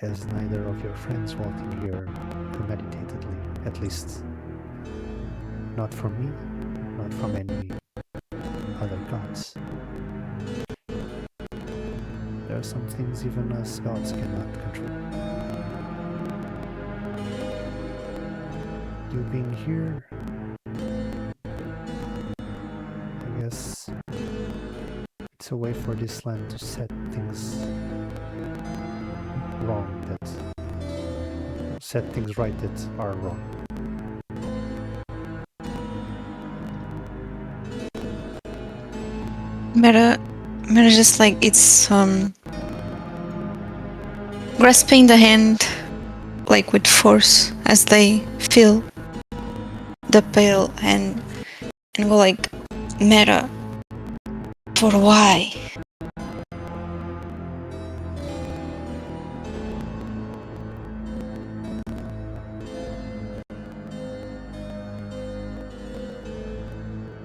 As neither of your friends walked in here premeditatedly, at least not from me, not from any other gods. There are some things even us gods cannot control. You being here, I guess it's a way for this land to set things wrong, that set things right that are wrong. Mera just like it's grasping the hand like with force as they feel the pale hand and go like, Mera, for why?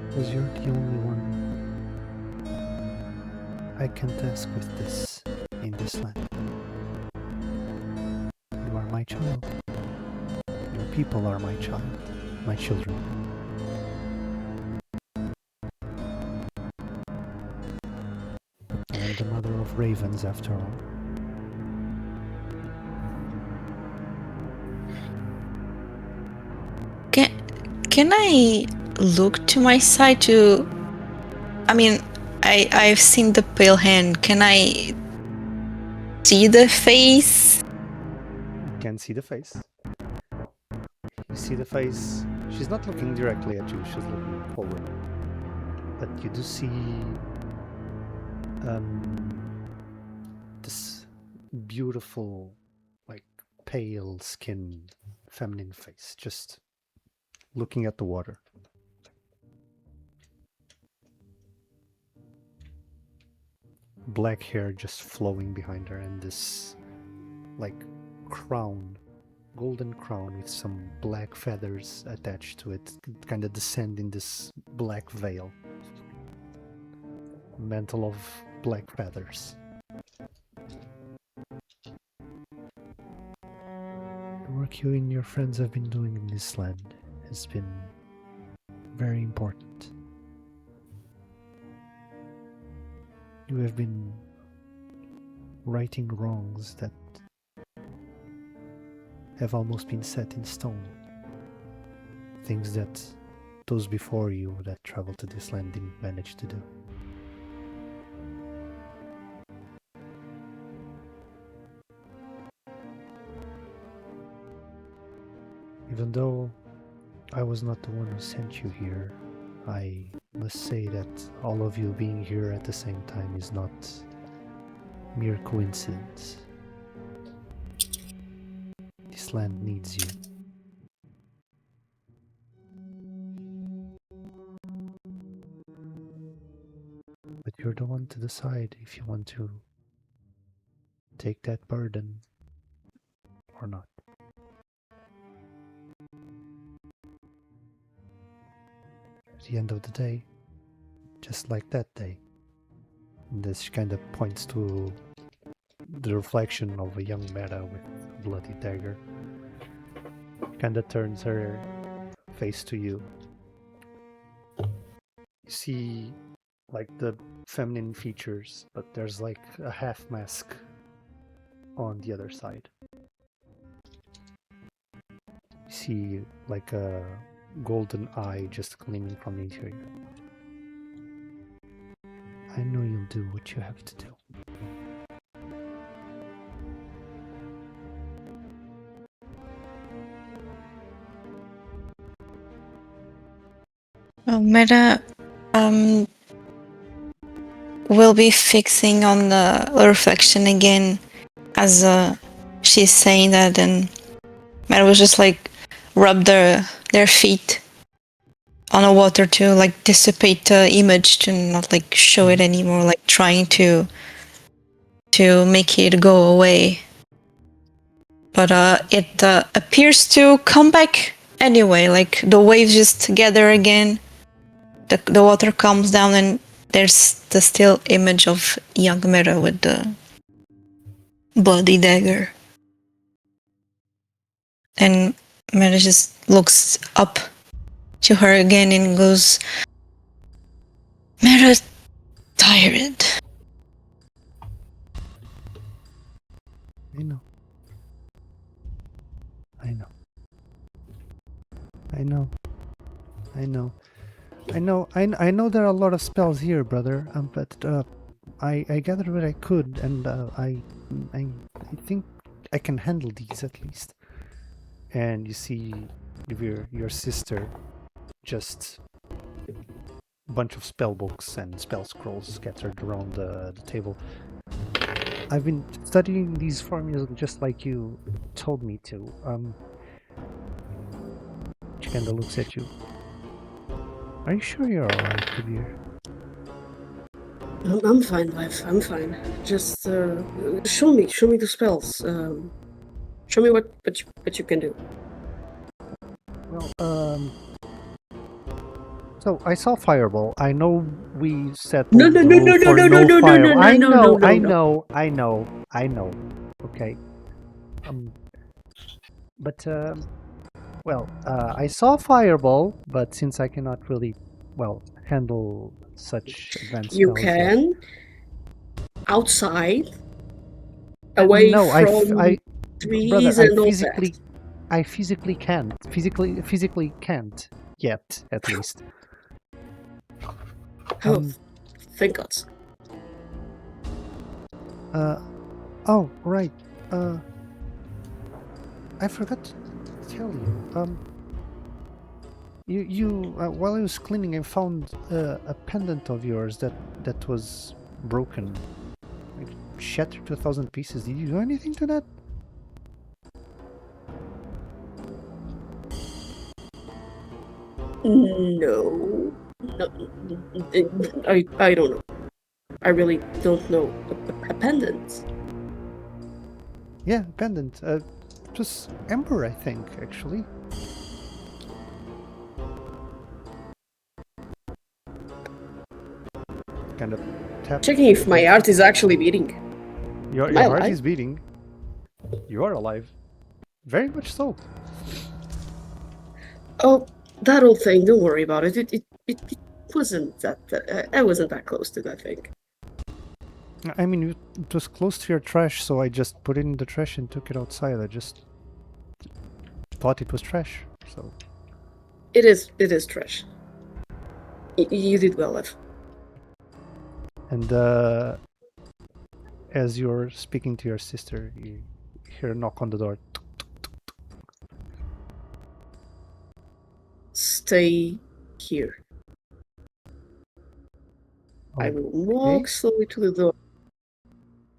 Because you're the only one I can task with this in this land. You are my child. Your people are my child, my children. I am the mother of ravens after all. Can I look to my side to... I mean, I've seen the pale hand. Can I see the face? You can see the face. You see the face. She's not looking directly at you, she's looking forward. But you do see this beautiful, like pale skin, feminine face, just looking at the water. Black hair just flowing behind her, and this like crown, golden crown with some black feathers attached to it, kind of descend in this black veil. Mantle of black feathers. The work you and your friends have been doing in this land has been very important. You have been righting wrongs that have almost been set in stone. Things that those before you that traveled to this land didn't manage to do. Even though I was not the one who sent you here, I must say that all of you being here at the same time is not mere coincidence. This land needs you. But you're the one to decide if you want to take that burden or not. At the end of the day, just like that day, and this kind of points to the reflection of a young Mera with a bloody dagger, kind of turns her face to you. You see like the feminine features, but there's like a half mask on the other side. You see like a golden eye just gleaming from the interior. I know you'll do what you have to do. Well, Mera, will be fixing on the reflection again as she's saying that, and Mera was just like rub their feet on the water to like dissipate the image, to not like show it anymore, like trying to make it go away. But it appears to come back anyway, like the waves just gather again, the water calms down, and there's the still image of young Mera with the bloody dagger. And Mera just looks up to her again and goes, Mera's tired. I know. I know. I know. I know. I know. I know there are a lot of spells here, brother. But I gathered what I could, and I think I can handle these at least. And you see, your sister, just a bunch of spell books and spell scrolls scattered around the table. I've been studying these formulas just like you told me to. She kind of looks at you. Are you sure you're alright, Guevir? I'm fine, wife. I'm fine. Just show me the spells. Show me what you can do. Well, so I saw Fireball. I know we set No. I know. Okay. But well, I saw Fireball, but since I cannot really, handle such advanced You spells yet. can away from trees brother, and all that. I physically can't. Physically can't yet, at least. Oh, thank God. Oh, right. I forgot to tell you. You while I was cleaning, I found a pendant of yours that was broken, like shattered to 1,000 pieces. Did you do anything to that? No. I don't know. I really don't know. A pendant. Yeah, pendant. It was Ember, I think, actually. Kind of tap. Checking if my heart is actually beating. Your Am I heart alive? is beating. You are alive. Very much so. Oh, that old thing. Don't worry about it. It wasn't that. I wasn't that close to that thing. I mean, it was close to your trash, so I just put it in the trash and took it outside. I just thought it was trash, so... It is trash. You did well, Ev. And as you're speaking to your sister, you hear a knock on the door. Stay here. I will walk slowly to the door.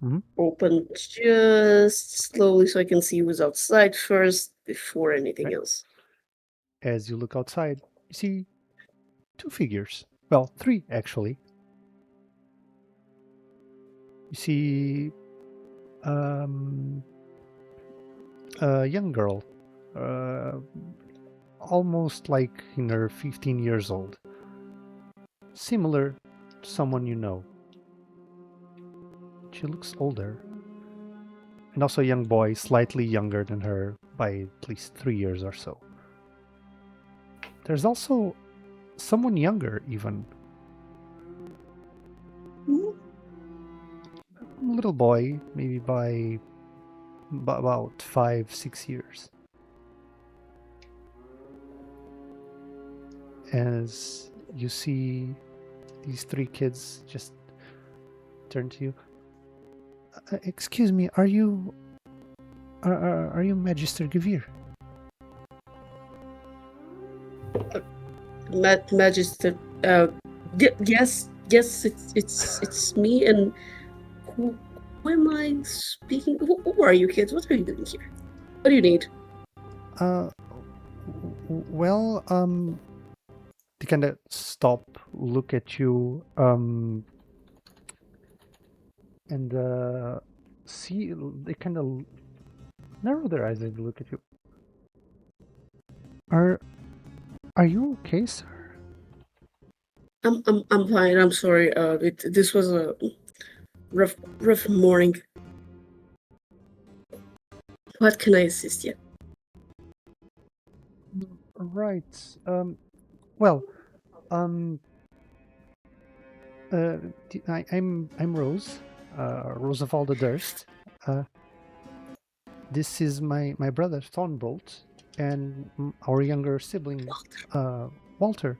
Mhm. Open just slowly so I can see who's outside first before anything Right. else. As you look outside, you see two figures. Well, three, actually. You see a young girl, almost like in her 15 years old. Similar to someone you know. She looks older. And also a young boy, slightly younger than her by at least 3 years or so. There's also someone younger, even. A little boy, maybe by about 5-6 years. As you see these three kids just turn to you. Excuse me, are you Magister Guevir? Magister, yes, Yes, it's me. And who am I speaking? Who are you kids? What are you doing here? What do you need? Well, they kind of stop, look at you, and see. They kind of narrow their eyes and look at you. Are you okay, sir? I'm fine. I'm sorry. This was a rough morning. What can I assist you? Right. Well, I'm Rose. Rose of all the Durst. This is my brother Thornbolt, and our younger sibling, Walter.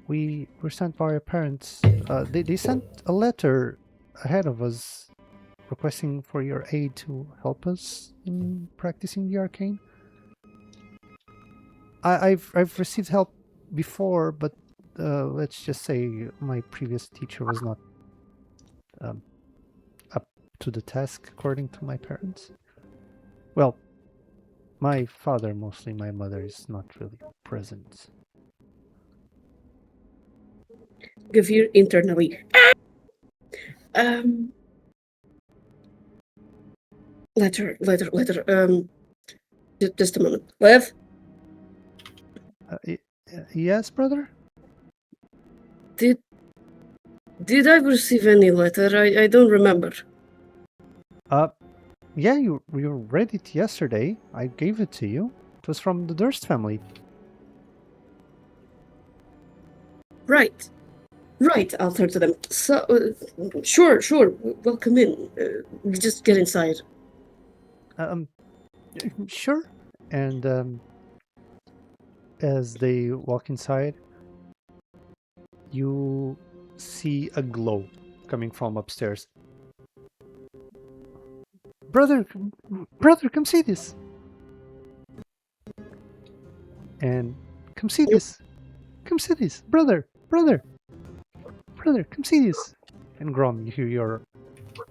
We were sent by our parents. They sent a letter ahead of us requesting for your aid to help us in practicing the arcane. I've received help before, but let's just say my previous teacher was not up to the task according to my parents. Well, my father mostly. My mother is not really present. Guevir internally. Letter. Just a moment. Lev? Yes, brother? Did I receive any letter? I don't remember. Yeah, you read it yesterday. I gave it to you. It was from the Durst family. Right. I'll turn to them. So, sure. Welcome in. Just get inside. Sure. And as they walk inside, you see a glow coming from upstairs. Brother, come see this. And come see this. Come see this. Brother, come see this. And Grom, you hear your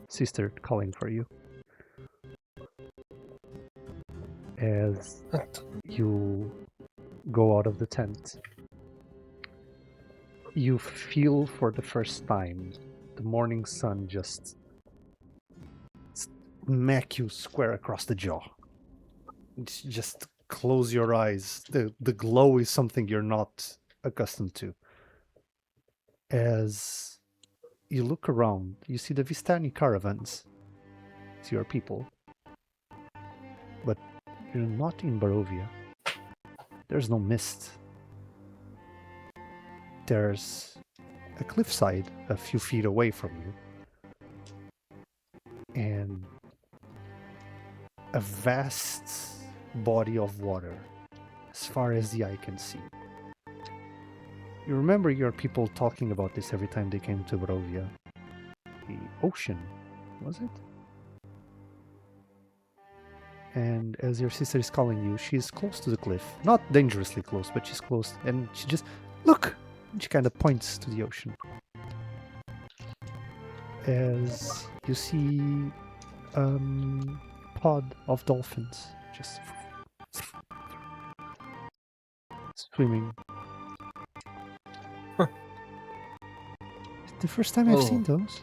sister calling for you. As you go out of the tent, you feel for the first time the morning sun just smack you square across the jaw. Just close your eyes. The glow is something you're not accustomed to. As you look around, you see the Vistani caravans. It's your people. But you're not in Barovia. There's no mist. There's a cliffside a few feet away from you. And a vast body of water as far as the eye can see. You remember your people talking about this every time they came to Barovia. The ocean, was it? And as your sister is calling you, she's close to the cliff. Not dangerously close, but she's close. And she just, look! And she kind of points to the ocean. As you see pod of dolphins just swimming. Huh. It's the first time I've seen those.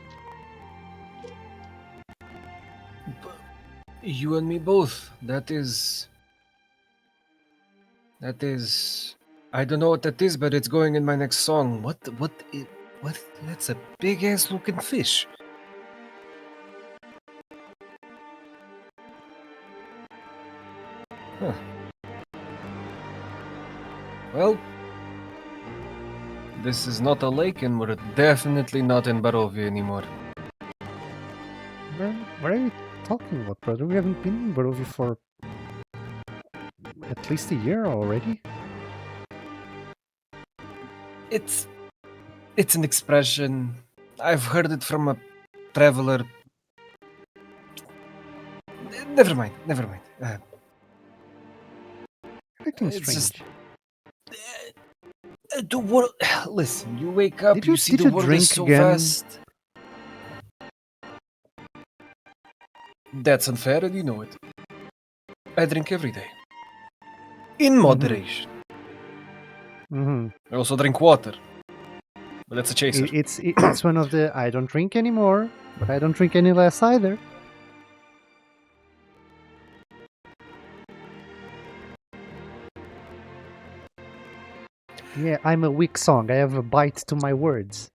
You and me both. That is. I don't know what that is, but it's going in my next song. What? That's a big ass looking fish. Huh. Well, this is not a lake, and we're definitely not in Barovia anymore. What are you talking about, brother? We haven't been in Barovia for at least a year already. It's an expression. I've heard it from a traveler. Never mind. Acting It's strange. just- The world. Listen, you wake up, Did you you- see did the you world drink is so again? fast. That's unfair, and you know it. I drink every day. In moderation. Hmm. I also drink water. But that's a chaser. It's one of the I don't drink anymore, but I don't drink any less either. Yeah, I'm a Wicksong. I have a bite to my words.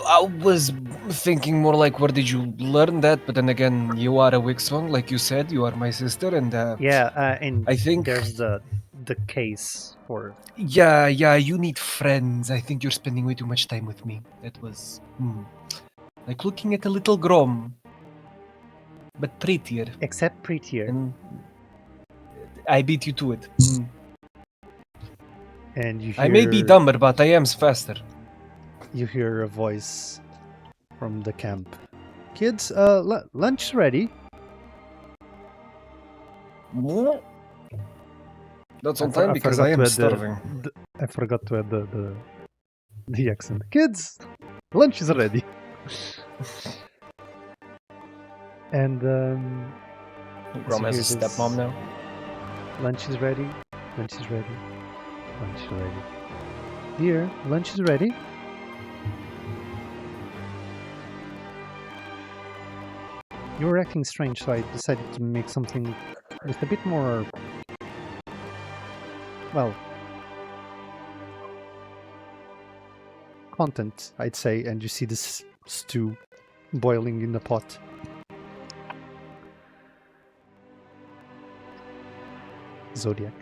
I was thinking more like, where did you learn that? But then again, you are a Wicksong, like you said. You are my sister, and Yeah, and I think there's the case for yeah, you need friends. I think you're spending way too much time with me. That was like looking at a little Grom, but prettier. except prettier. And I beat you to it. And you hear I may be dumber, but I am faster. You hear a voice from the camp. Kids, lunch's ready. That's I on for- time I because forgot I to am add the- starving. I forgot to add the accent. Kids, lunch is ready. And Grom has a hear this. stepmom now. lunch is ready. Lunch is ready. Lunch is ready. Dear, lunch is ready. You were acting strange, so I decided to make something with a bit more, well, content, I'd say. And you see this stew boiling in the pot. Zodiac.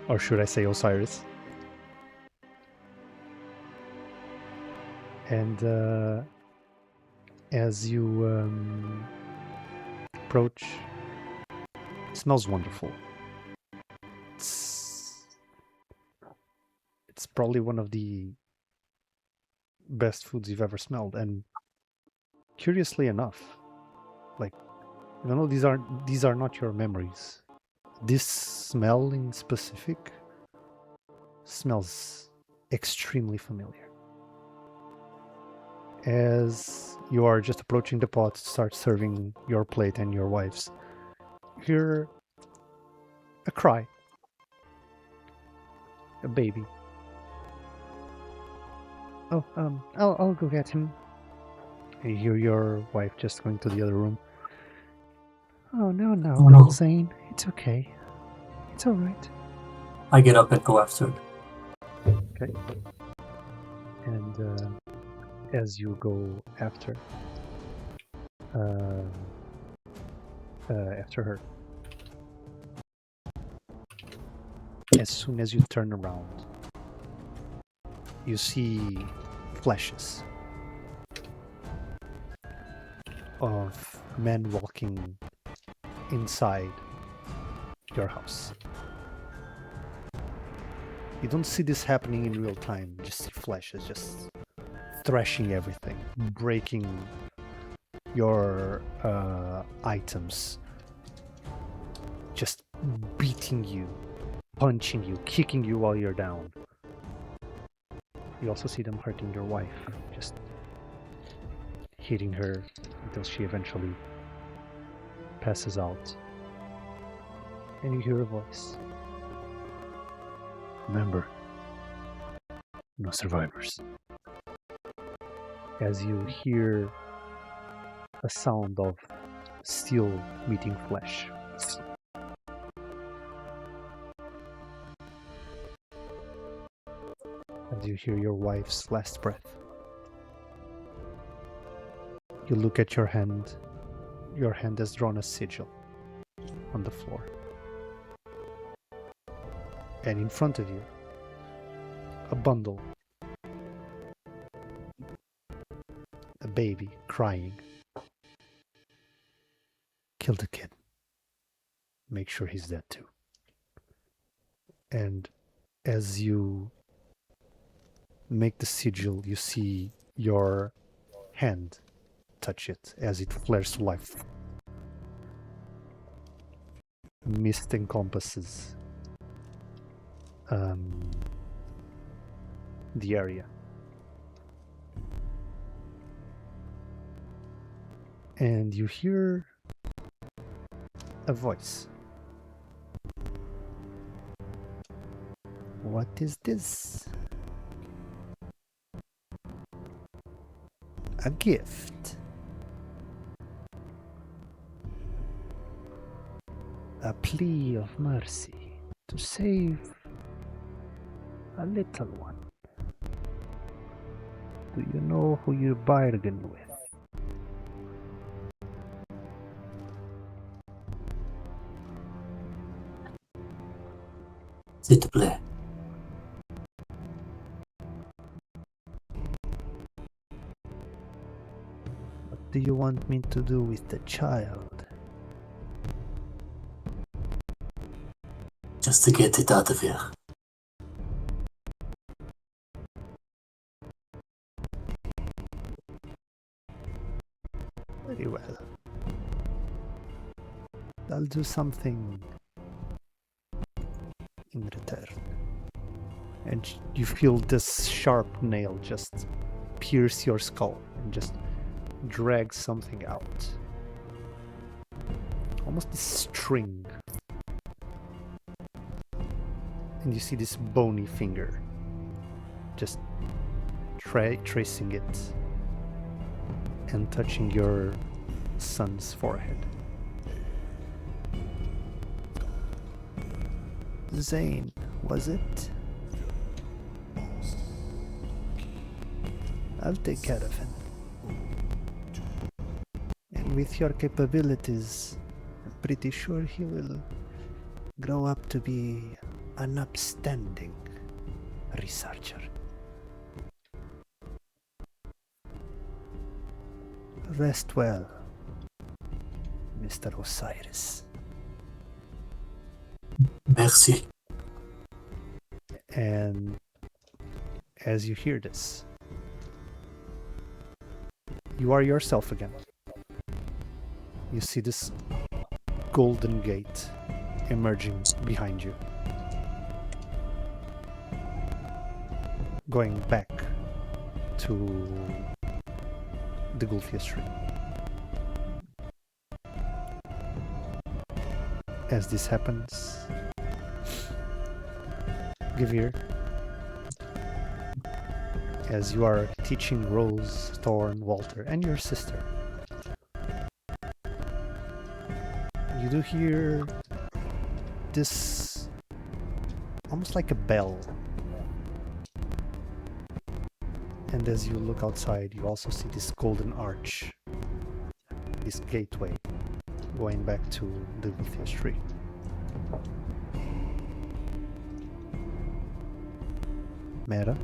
Or should I say Osiris? And as you approach, it smells wonderful. It's probably one of the best foods you've ever smelled. And curiously enough, like, even though these are not your memories, this smell in specific smells extremely familiar. As you are just approaching the pot to start serving your plate and your wife's, you hear a cry. A baby. Oh, I'll go get him. And you hear your wife just going to the other room. Oh, no, no. Zane. It's okay. It's alright. I get up and go after it. Okay. And as you go after her, as soon as you turn around, you see flashes of men walking inside your house. You don't see this happening in real time, just see flashes, just thrashing everything, breaking your items, just beating you, punching you, kicking you while you're down. You also see them hurting your wife, just hitting her until she eventually passes out. And you hear a voice. Remember, no survivors. As you hear a sound of steel meeting flesh. As you hear your wife's last breath. You look at your hand. Your hand has drawn a sigil on the floor. And in front of you, a bundle. A baby crying. Kill the kid. Make sure he's dead too. And as you make the sigil, you see your hand touch it as it flares to life. Mist encompasses the area. And you hear a voice. What is this? A gift. A plea of mercy to save a little one. Do you know who you bargain with? S'il te plaît. What do you want me to do with the child? Just to get it out of here. Very well. I'll do something in return. And you feel this sharp nail just pierce your skull and just drag something out. Almost a string. And you see this bony finger just tracing it and touching your son's forehead. Zane, was it? I'll take care of him. And with your capabilities, I'm pretty sure he will grow up to be an upstanding researcher. Rest well, Mr. Osiris. Merci. And as you hear this, you are yourself again. You see this golden gate emerging behind you, going back to the Gulfia Tree. As this happens, Guevir, as you are teaching Rose, Thorn, Walter, and your sister, you do hear this almost like a bell. And as you look outside, you also see this golden arch, this gateway going back to the Gulfia Tree. Mera?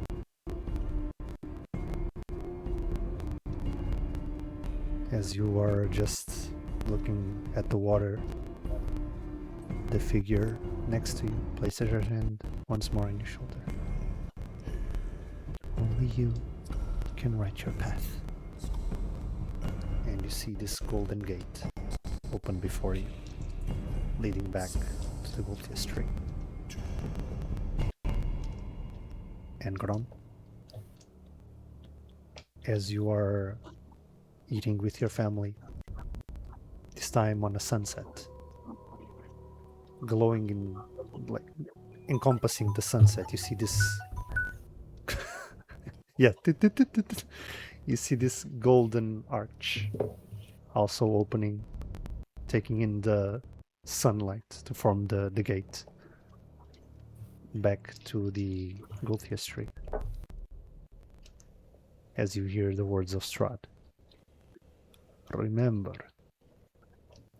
As you are just looking at the water, the figure next to you places her hand once more on your shoulder. Only you can write your path. And you see this golden gate open before you, leading back to the Gulfia Tree. And Grom, as you are eating with your family, this time on a sunset, glowing in, like, encompassing the sunset, you see this yeah, you see this golden arch also opening, taking in the sunlight to form the gate back to the Gulfia Tree. As you hear the words of Strahd. Remember,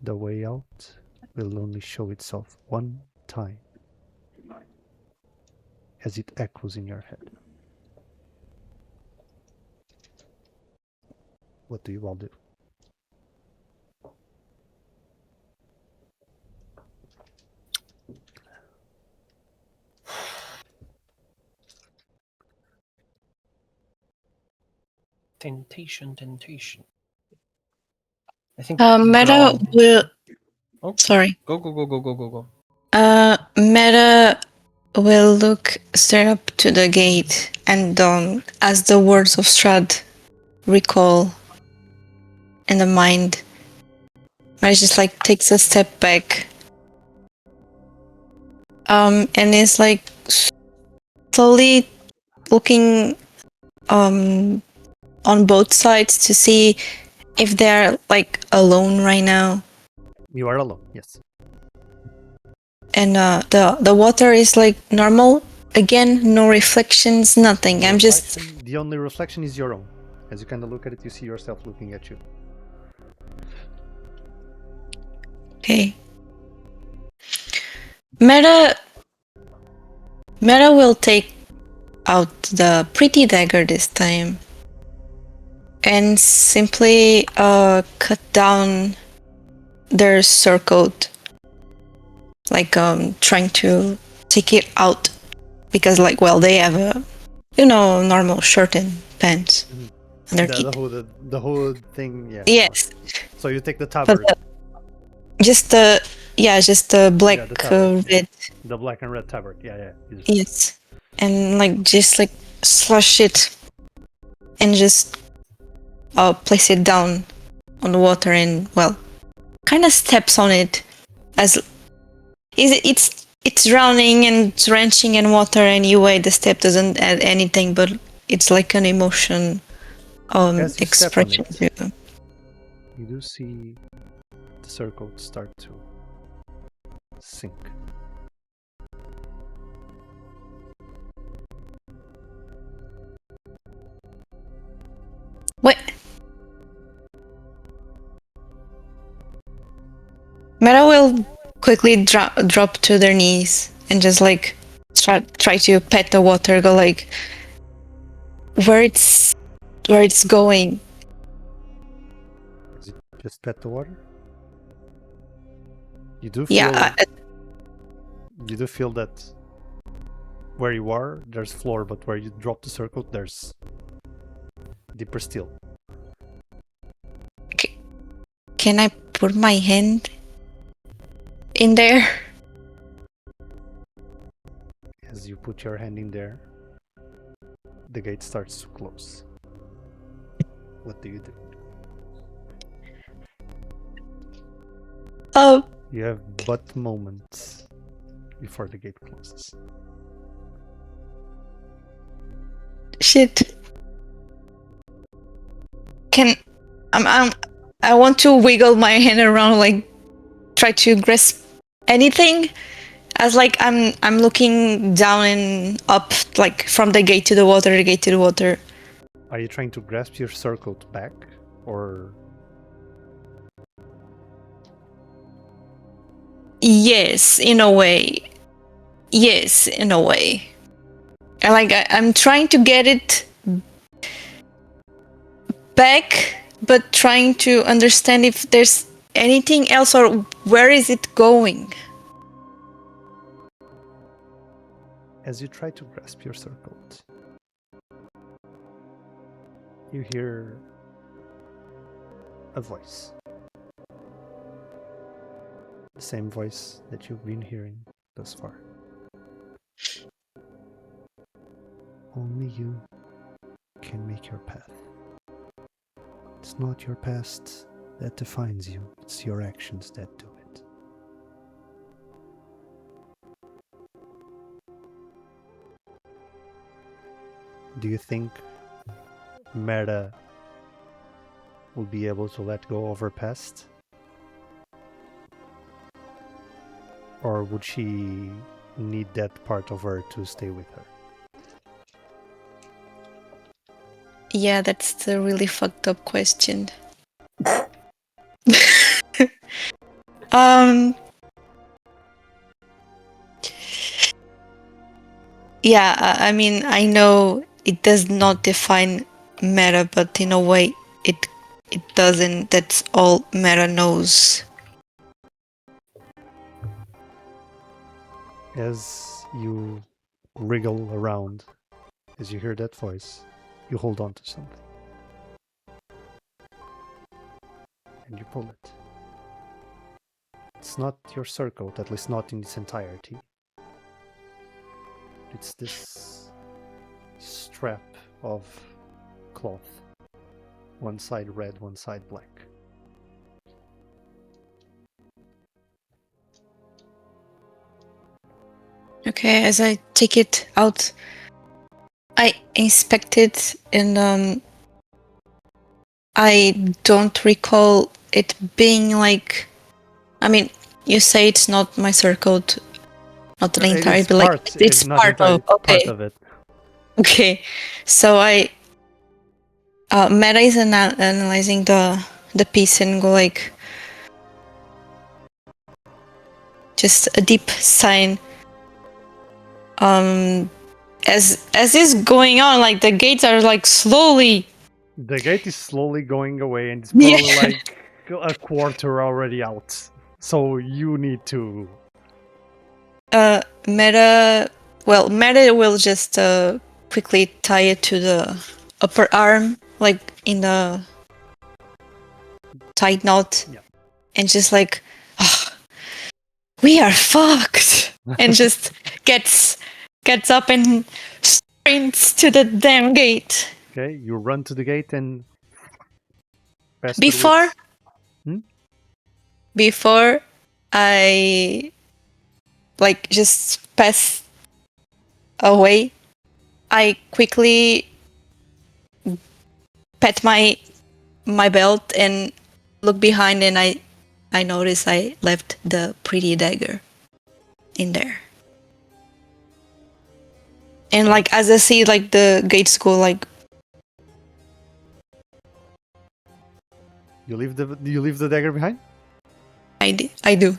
the way out will only show itself one time, as it echoes in your head. What do you all do? Temptation. I think Meta Grom- will. Oh. Sorry. Go. Meta will look straight up to the gate, and as the words of Strahd recall in the mind, Mera just like takes a step back, and is like slowly looking on both sides to see if they're like alone right now. You are alone, yes. And the water is like normal again, no reflections, nothing. I'm just The only reflection is your own. As you kind of look at it, you see yourself looking at you. okay. Mera will take out the pretty dagger this time and simply cut down their surcoat, like trying to take it out, because like, well, they have a normal shirt and pants underneath. The whole thing, yeah. Yes, So you take the but tabard, just the black the tabard, red. the black and red tabard. Yeah. Yes, and like just like slush it and just place it down on the water, and well, kind of steps on it as it's drowning and drenching in water anyway. The step doesn't add anything, but it's like an emotion As you step on expression. it, you do see the circle start to sink. What? Mera will quickly drop to their knees and just like try to pet the water, go like where it's going. Is it just pet the water? You do feel you do feel that where you are, there's floor, but where you drop the circle, there's deeper still. Can I put my hand in there? As you put your hand in there, the gate starts to close. What do you do? Oh, You have but moments before the gate closes. shit. I want to wiggle my hand around, like try to grasp anything, as like I'm looking down and up, like from the gate to the water, the gate to the water. Are you trying to grasp your circlet back, or Yes, in a way. Yes, in a way. And like I'm trying to get it back, but trying to understand if there's anything else, or where is it going? as you try to grasp your circlet, you hear a voice. The same voice that you've been hearing thus far. Only you can make your path. It's not your past that defines you, it's your actions that do it. Do you think Mera will be able to let go of her past? Or would she need that part of her to stay with her? Yeah, that's the really fucked up question. Yeah, I mean, I know it does not define Mera, but in a way, it doesn't. That's all Mera knows. As you wriggle around, as you hear that voice, you hold on to something. And you pull it. It's not your circle, at least not in its entirety. It's this strap of cloth. One side red, one side black. Okay, as I take it out, I inspect it, and I don't recall it being like. I mean, you say it's not my circle, not the It entire, is but like part, it's not part of. part Okay, of it. okay. So Mera is analyzing the piece and go like, just a deep sign. As is going on, like the gates are like slowly. The gate is slowly going away, and it's probably Yeah. like a quarter already out. So you need to. Mera will just quickly tie it to the upper arm, like in a tight knot, Yeah. and just like, "Ah, we are fucked, and just gets up and sprints to the damn gate. Okay, you run to the gate and. Pester Before Wicks- Hmm? before I like just pass away, I quickly pat my belt and look behind, and I notice I left the pretty dagger in there. And like as I see like the gates go like, You leave the dagger behind? I do.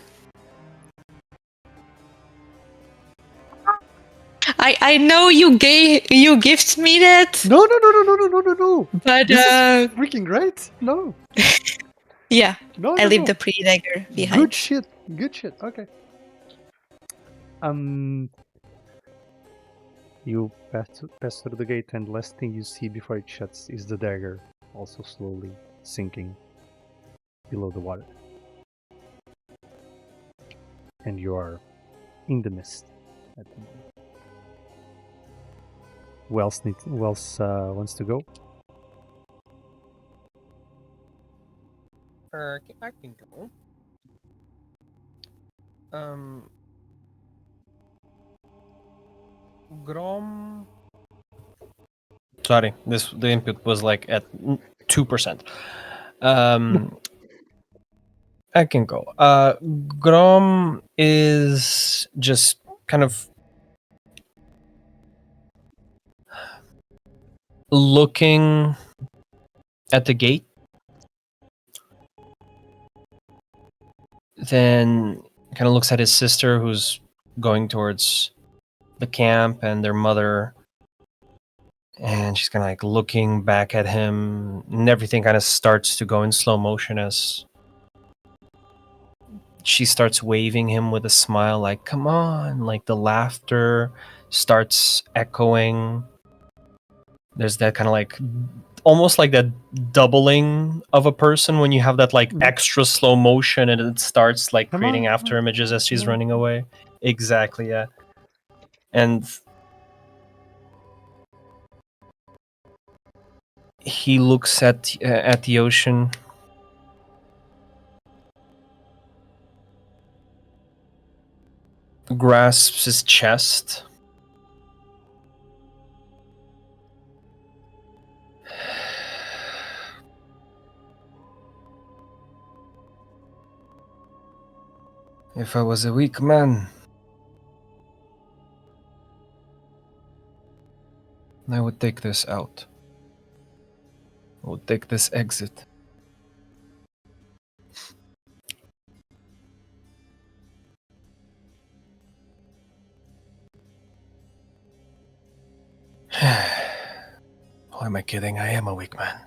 I know you gift me that, No, no, no, no, no, no, no, no, no. but This is freaking great. No, yeah, no, I no, leave no. the pretty dagger behind. Good shit. Good shit. Okay. You pass through the gate, and last thing you see before it shuts is the dagger, also slowly sinking below the water. And you are in the mist at the moment. Who else wants to go? I can go. Grom. Sorry, the input was like at 2%. I can go. Grom is just kind of looking at the gate, then kind of looks at his sister who's going towards the camp and their mother, and she's kind of like looking back at him, and everything kind of starts to go in slow motion as she starts waving him with a smile, like, come on, like the laughter starts echoing. There's that kind of like almost like that doubling of a person when you have that like extra slow motion and it starts like Come creating on, after images as she's come on. running away. Exactly, yeah. And he looks at the ocean, grasps his chest, if I was a weak man, I would take this out. I would take this exit. Who am I kidding? I am a weak man.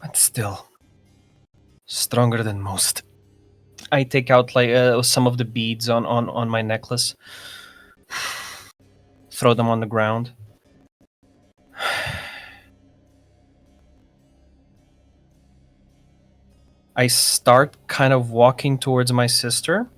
But still, stronger than most. I take out like some of the beads on my necklace, throw them on the ground. I start kind of walking towards my sister.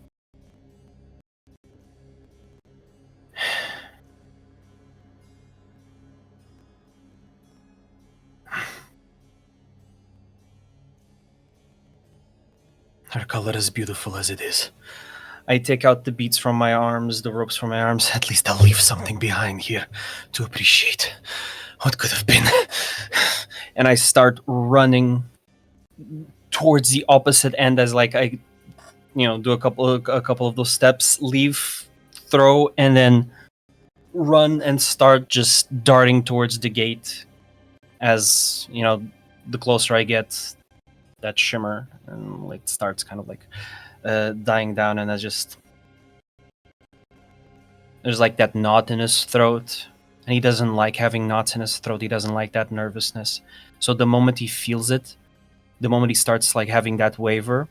Her color is beautiful as it is. I take out the beads from my arms, the ropes from my arms. At least I'll leave something behind here to appreciate what could have been. And I start running towards the opposite end as like I do a couple of those steps, leave, throw, and then run and start just darting towards the gate. As the closer I get, that shimmer and like starts kind of like dying down, and there's like that knot in his throat, and he doesn't like having knots in his throat. He doesn't like that nervousness. So the moment he feels it, the moment he starts like having that waver,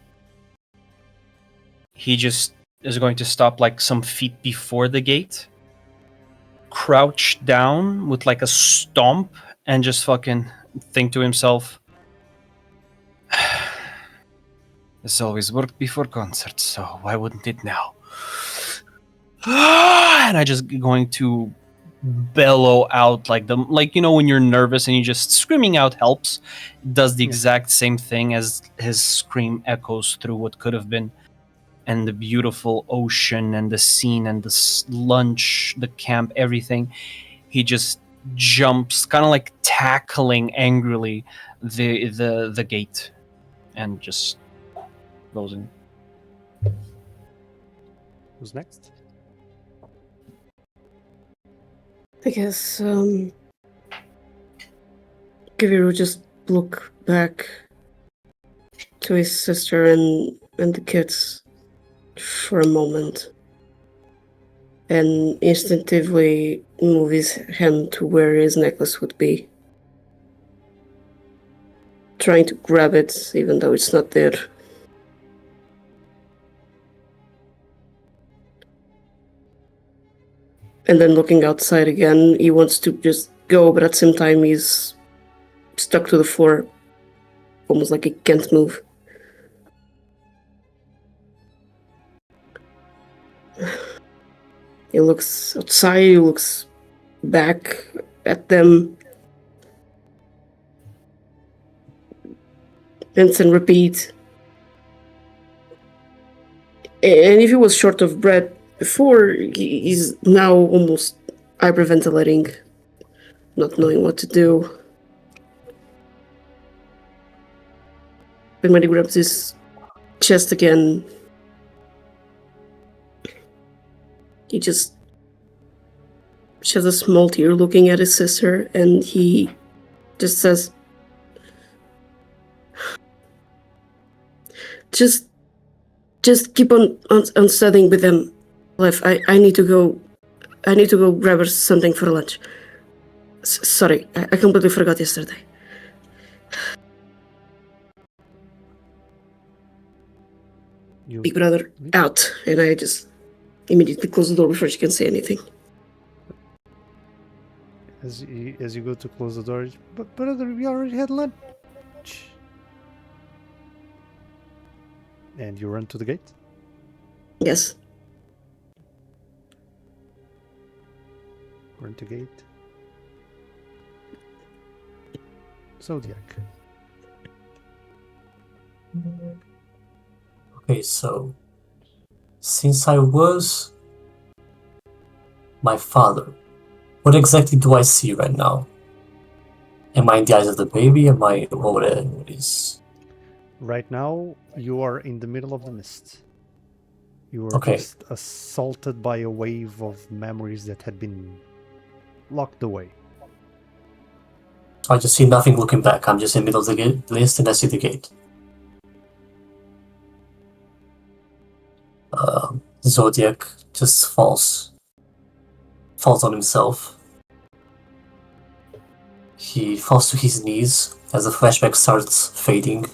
he just is going to stop like some feet before the gate, crouch down with like a stomp, and just fucking think to himself, this always worked before concerts, so why wouldn't it now? And I just going to bellow out like when you're nervous and you just screaming out helps. It does the exact same thing as his scream echoes through what could have been, and the beautiful ocean and the scene and the lunch, the camp, everything. He just jumps, kind of like tackling angrily the gate, and just goes in. Who's next? I guess Guevir will just look back to his sister and the kids for a moment, and instinctively move his hand to where his necklace would be, trying to grab it even though it's not there. And then looking outside again, he wants to just go, but at the same time he's stuck to the floor, almost like he can't move. He looks outside, he looks back at them. Rinse and repeat. And if he was short of breath before, he's now almost hyperventilating, not knowing what to do. But when he grabs his chest again, he just sheds a small tear looking at his sister, and he just says, Just keep on studying with them. Lev, I need to go grab her something for lunch. Sorry, I completely forgot yesterday. Big brother, out. And I just immediately close the door before she can say anything. As you go to close the door, but brother, we already had lunch. And you run to the gate? Yes. Run to gate. Zodiac. Okay, so since I was my father, what exactly do I see right now? Am I in the eyes of the baby? Am I what is? Right now, you are in the middle of the mist. You were just assaulted by a wave of memories that had been locked away. So I just see nothing looking back. I'm just in the middle of the list and I see the gate. Zodiac just falls on himself. He falls to his knees as the flashback starts fading,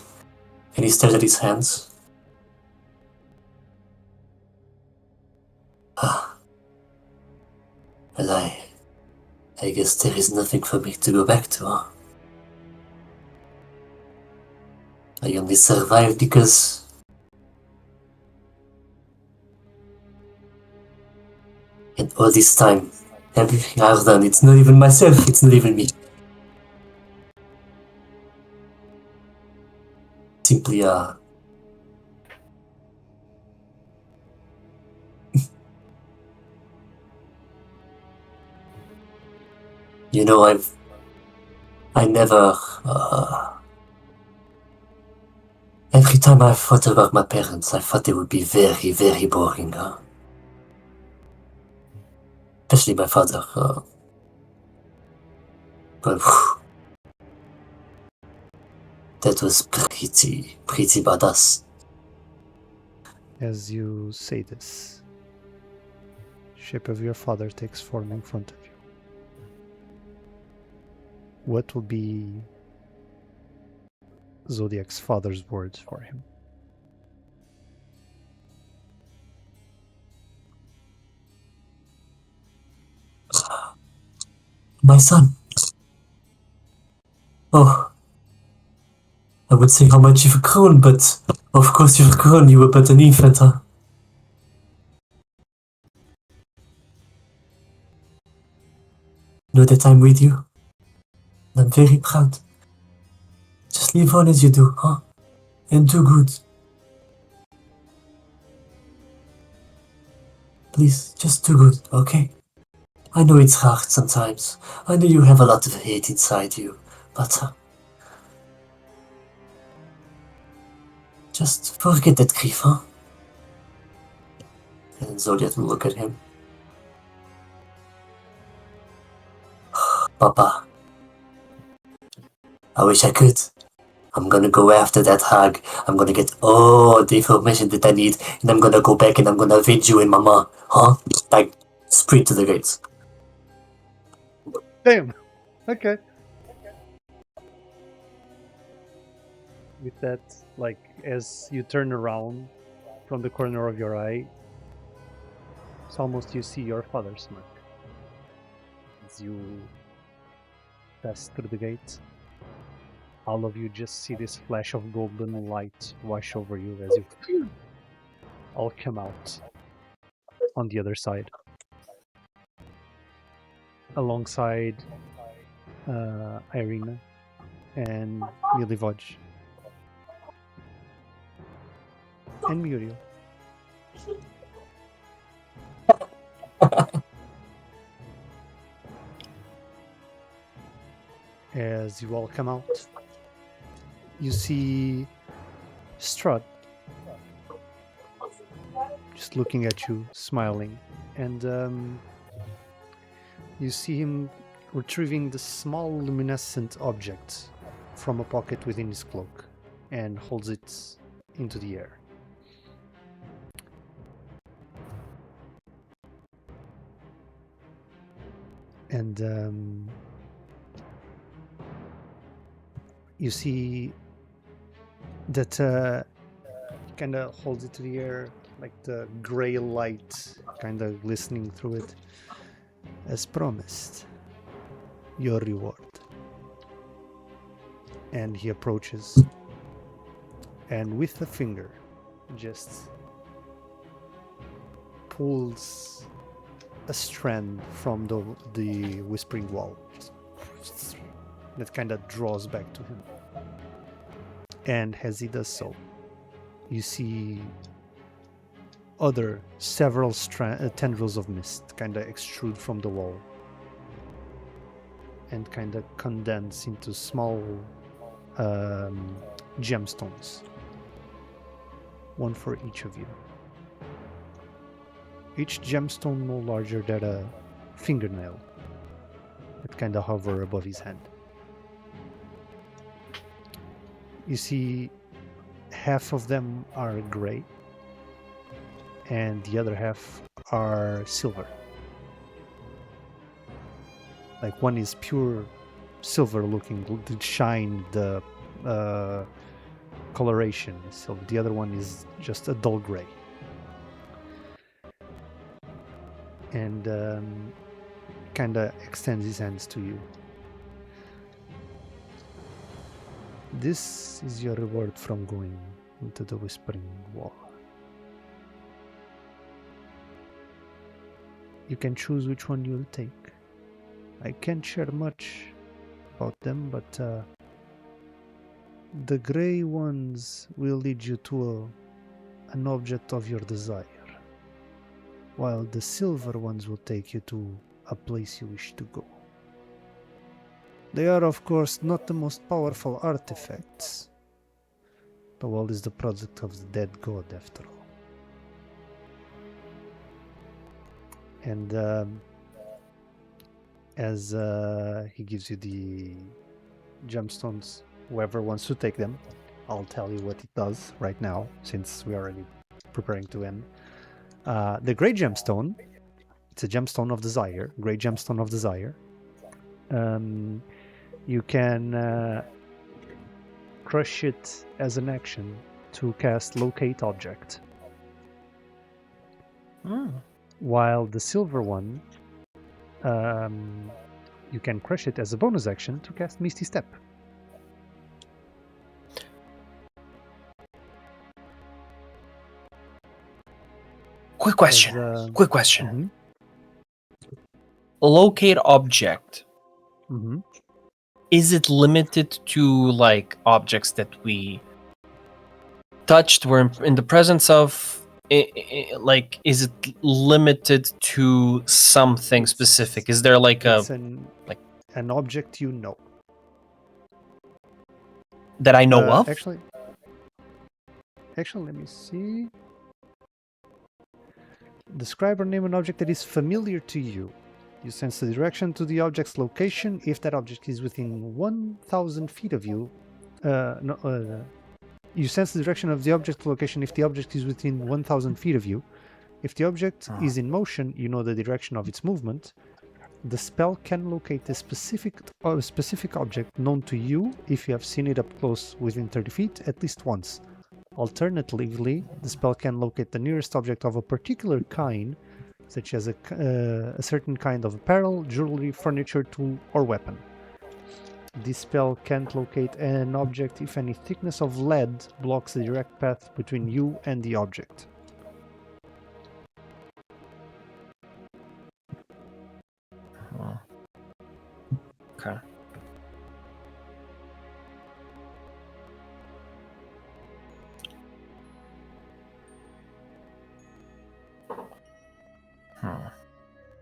and he stares at his hands. Well, I guess there is nothing for me to go back to, huh? I only survived because all this time, everything I've done, it's not even myself, it's not even me. Simply, you know, I never, every time I thought about my parents, I thought they would be very, very boring, especially my father, but that was pretty badass. As you say this, shape of your father takes form in front of you. What will be Zodiac's father's words for him? My son. Oh, I would say how much you've grown, but of course you've grown, you were but an infant, huh? Know that I'm with you, and I'm very proud. Just live on as you do, huh? And do good. Please, just do good, okay? I know it's hard sometimes. I know you have a lot of hate inside you, but just forget that grief, huh? And Zodiac will look at him. Papa, I wish I could. I'm gonna go after that hag. I'm gonna get all the information that I need, and I'm gonna go back and I'm gonna avenge you and Mama, huh? Like, sprint to the gates. Damn! Okay. With that, like, as you turn around from the corner of your eye, it's almost you see your father smirk. As you pass through the gate, all of you just see this flash of golden light wash over you as you all come out on the other side. Alongside Irina and Milivoj and Muriel. As you all come out, you see Strahd just looking at you, smiling, and you see him retrieving the small luminescent object from a pocket within his cloak and holds it into the air. And you see that he kind of holds it to the air, like the gray light kind of glistening through it. As promised, your reward. And he approaches, and with the finger, just pulls a strand from the whispering wall that kind of draws back to him. And as he does so, you see several tendrils of mist kind of extrude from the wall and kind of condense into small gemstones, one for each of you. Each gemstone no larger than a fingernail that kind of hover above his hand. You see half of them are gray and the other half are silver. Like one is pure silver looking, the shine, the coloration is silver. The other one is just a dull gray. And kind of extends his hands to you. This is your reward from going into the Whispering Wall. You can choose which one you'll take. I can't share much about them, but the gray ones will lead you to an object of your desire, while the silver ones will take you to a place you wish to go. They are, of course, not the most powerful artifacts. The world is the product of the dead god, after all. And as he gives you the gemstones, whoever wants to take them, I'll tell you what it does right now, since we're already preparing to end. The Grey Gemstone, it's a gemstone of desire, Grey Gemstone of Desire. You can crush it as an action to cast Locate Object. While the silver one, you can crush it as a bonus action to cast Misty Step. Quick question. As, Quick question. mhm, Locate object. mhm. Is it limited to like objects that we touched, were in the presence of? Like, is it limited to something specific? Is there like It's an object you know. that I know of? Actually, let me see. Describe or name an object that is familiar to you. You sense the direction to the object's location if that object is within 1,000 feet of you. You sense the direction of the object location if the object is within 1,000 feet of you. If the object is in motion, you know the direction of its movement. The spell can locate a specific object known to you if you have seen it up close within 30 feet at least once. Alternatively, the spell can locate the nearest object of a particular kind, such as a certain kind of apparel, jewelry, furniture, tool, or weapon. This spell can't locate an object if any thickness of lead blocks the direct path between you and the object. Okay.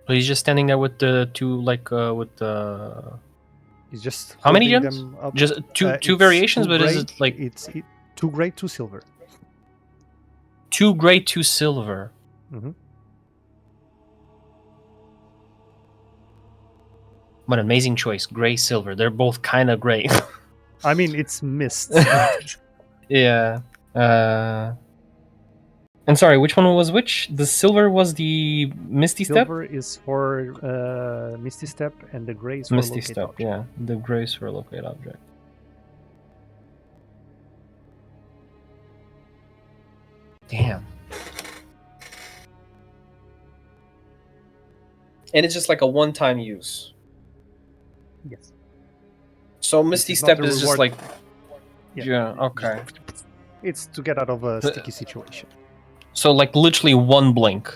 So he's just standing there with the two, like, with the. He's just How many holding gems? them up. Just two It's variations, 2 but gray, is it like it's 2 gray, 2 silver. 2 gray, 2 silver? Mm-hmm. What an amazing choice. Gray, silver. They're both kind of gray. I mean, it's mist. Yeah. And sorry, which one was which? The silver was the Misty Step? Silver is for Misty Step, and the gray is for Misty Locate Step, Object. yeah. The gray is for Locate Object. Damn. And it's just like a one-time use. Yes. So Misty is not Step the is just reward. like... Yeah. Yeah, okay. It's to get out of a sticky situation. So like literally one blink.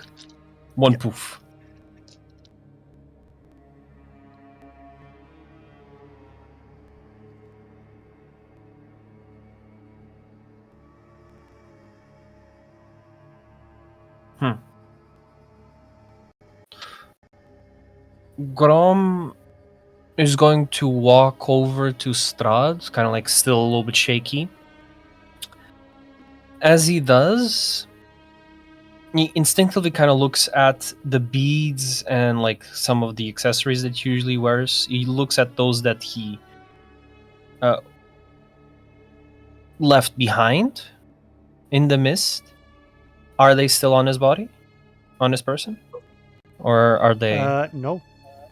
One poof. Grom is going to walk over to Strahd, kind of like still a little bit shaky. As he does, he instinctively kind of looks at the beads and like some of the accessories that he usually wears. He looks at those that he left behind in the mist. Are they still on his body? On his person? Or are they No.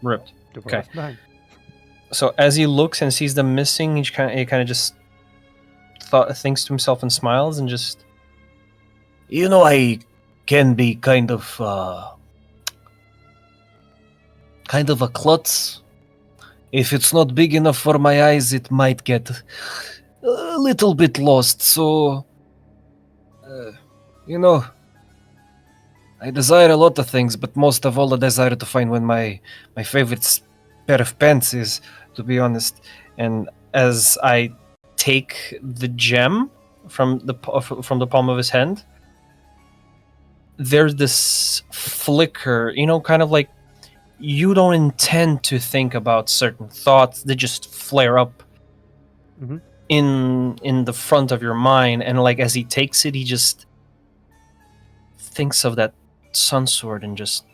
ripped? They were Okay. left behind. So as he looks and sees them missing, he kind of just thinks to himself and smiles and just, I can be kind of a klutz. If it's not big enough for my eyes, it might get a little bit lost. So, I desire a lot of things, but most of all, I desire to find when my favorite pair of pants is, to be honest. And as I take the gem from the palm of his hand, there's this flicker, kind of like you don't intend to think about certain thoughts; they just flare up Mhm. in the front of your mind, and like as he takes it, he just thinks of that sun sword and just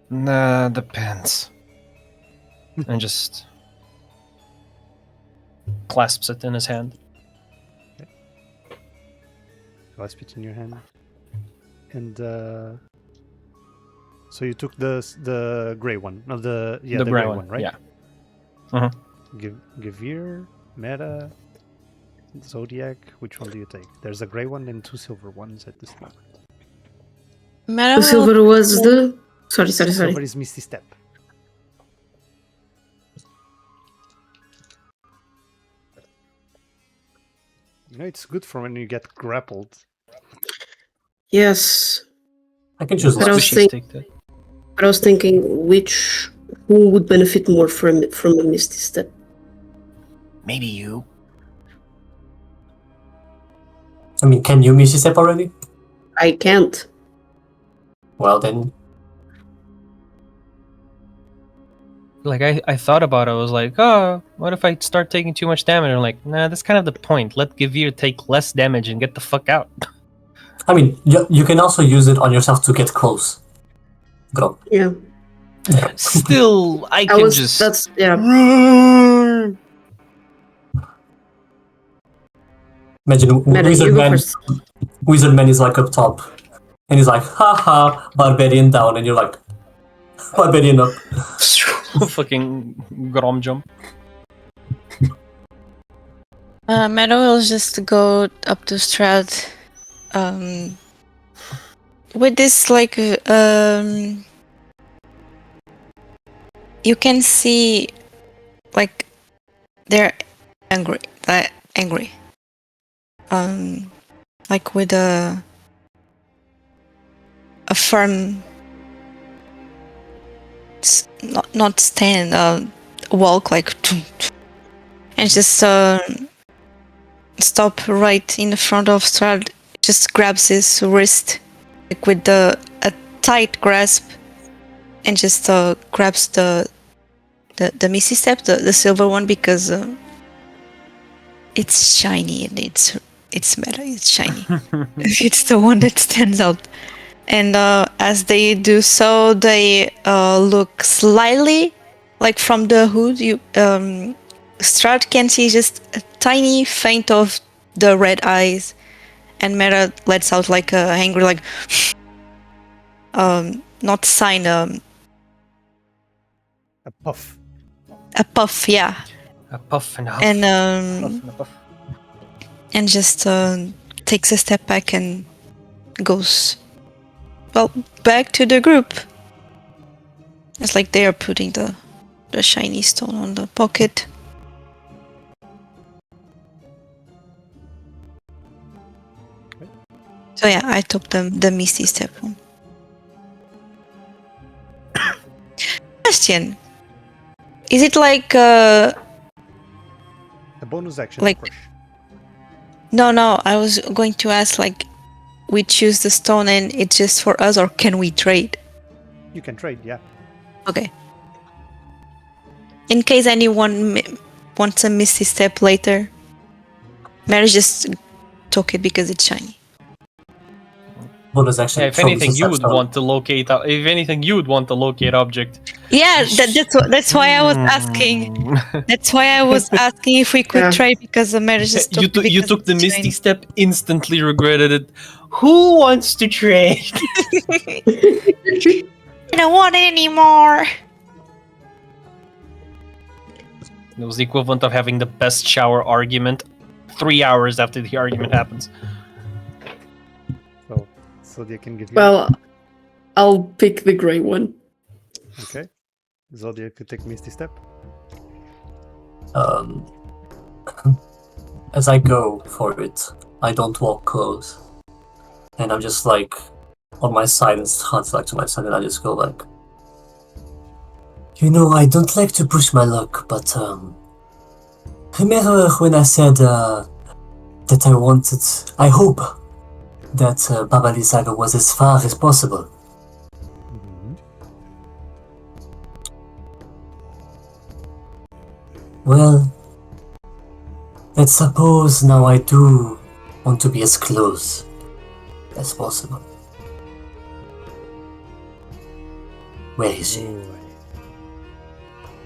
nah, depends, and just clasps it in his hand. Clasp it in your hand. And so you took the gray one, no, the gray gray one, right? Yeah. Guevir, Mera, Zodiac. Which one do you take? There's a gray one and 2 silver ones at this moment. Mera The will silver was the. Sorry. Silver is Misty Step. It's good for when you get grappled. Yes. I can choose But I less. was thinking who would benefit more from a Misty Step. Maybe you. I mean, can you Misty Step already? I can't. Well, then. Like I thought about it. I was like, oh, what if I start taking too much damage? I'm like, nah, that's kind of the point. Let Guevir take less damage and get the fuck out. I mean, you can also use it on yourself to get close. Grom. Yeah. Still, I can just. That's yeah. Imagine Mera, you go first. Wizard Man is like up top, and he's like, haha, barbarian down, and you're like, barbarian up. Fucking Grom jump. Mera will just go up to Strahd. With this, like, you can see, like, they're angry. Like with a firm, not stand, walk, like, and just stop right in the front of Strahd. Just grabs his wrist, like with a tight grasp, and just grabs the Misty Step, the silver one, because it's shiny and it's Mera. It's shiny. It's the one that stands out. And as they do so, they look slightly like from the hood. Strahd can see just a tiny feint of the red eyes, and Mera lets out like a angry, like not sign, A puff. a puff, yeah, A puff and a huff. and Puff and a puff. and just takes a step back and goes, well, back to the group. It's like they are putting the shiny stone on the pocket. So yeah, I took the Misty Step one. Question: is it like A bonus action, Like- of course. No, I was going to ask, like, we choose the stone and it's just for us, or can we trade? You can trade, yeah. Okay. In case anyone wants a Misty Step later, Mary just took it because it's shiny. Bonus action. Yeah, if anything, you would want to locate. If anything, you would want to locate object. Yeah, that's why I was asking. That's why I was asking if we could Yeah. trade, because the Mary just took it You because took the it's Misty shiny. Step, instantly regretted it. Who wants to trade? I don't want it anymore. It was the equivalent of having the best shower argument 3 hours after the argument happens. So they can give you. Well, I'll pick the gray one. Okay. Zodiac could take Misty Step. As I go for it, I don't walk close. And I'm just like on my side and Strahd's like to my side and I just go like, you know, I don't like to push my luck, but remember when I said that I hope that Baba Lysaga was as far as possible. Mhm. Well, let's suppose now I do want to be as close as possible. Where is she? Boy.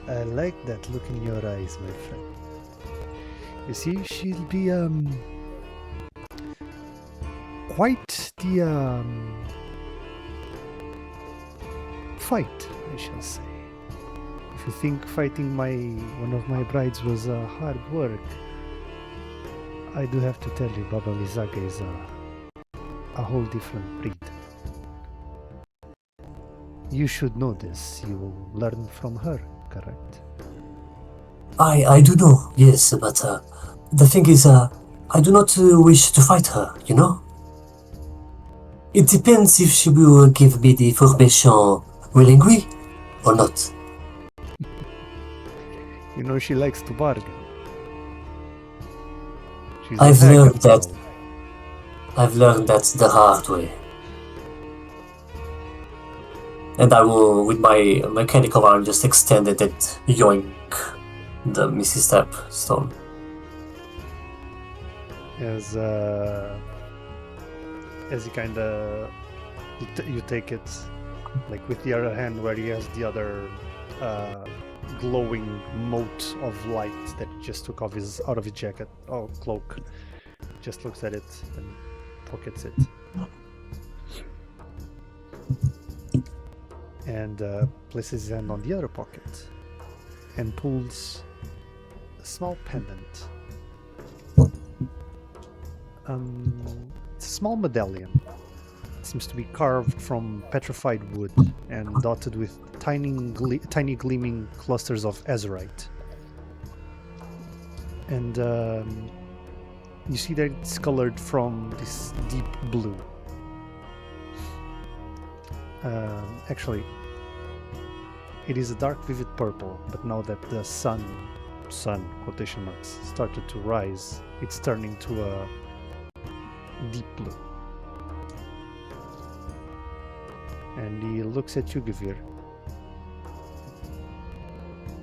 I like that look in your eyes, my friend. You see, she'll be quite the fight, I shall say. If you think fighting one of my brides was hard work, I do have to tell you, Baba Lysaga is a whole different breed. You should know this. You learn from her, correct? I do know, yes, but the thing is, I do not wish to fight her, you know? It depends if she will give me the information willingly or not. You know she likes to bargain. She's I've a hag learned after that. all. I've learned that the hard way. And I will, with my mechanical arm, just extend it and yoink the Misty Step stone. As you kind of you take it like with the other hand where he has the other glowing mote of light that he just took off out of his jacket or cloak. Just looks at it and pockets it. And places his hand on the other pocket and pulls a small pendant. It's a small medallion. It seems to be carved from petrified wood and dotted with tiny gleaming clusters of azurite. And you see that it's colored from this deep blue. Actually, it is a dark vivid purple, but now that the sun quotation marks started to rise, it's turning to a deep blue. And he looks at you, Guevir.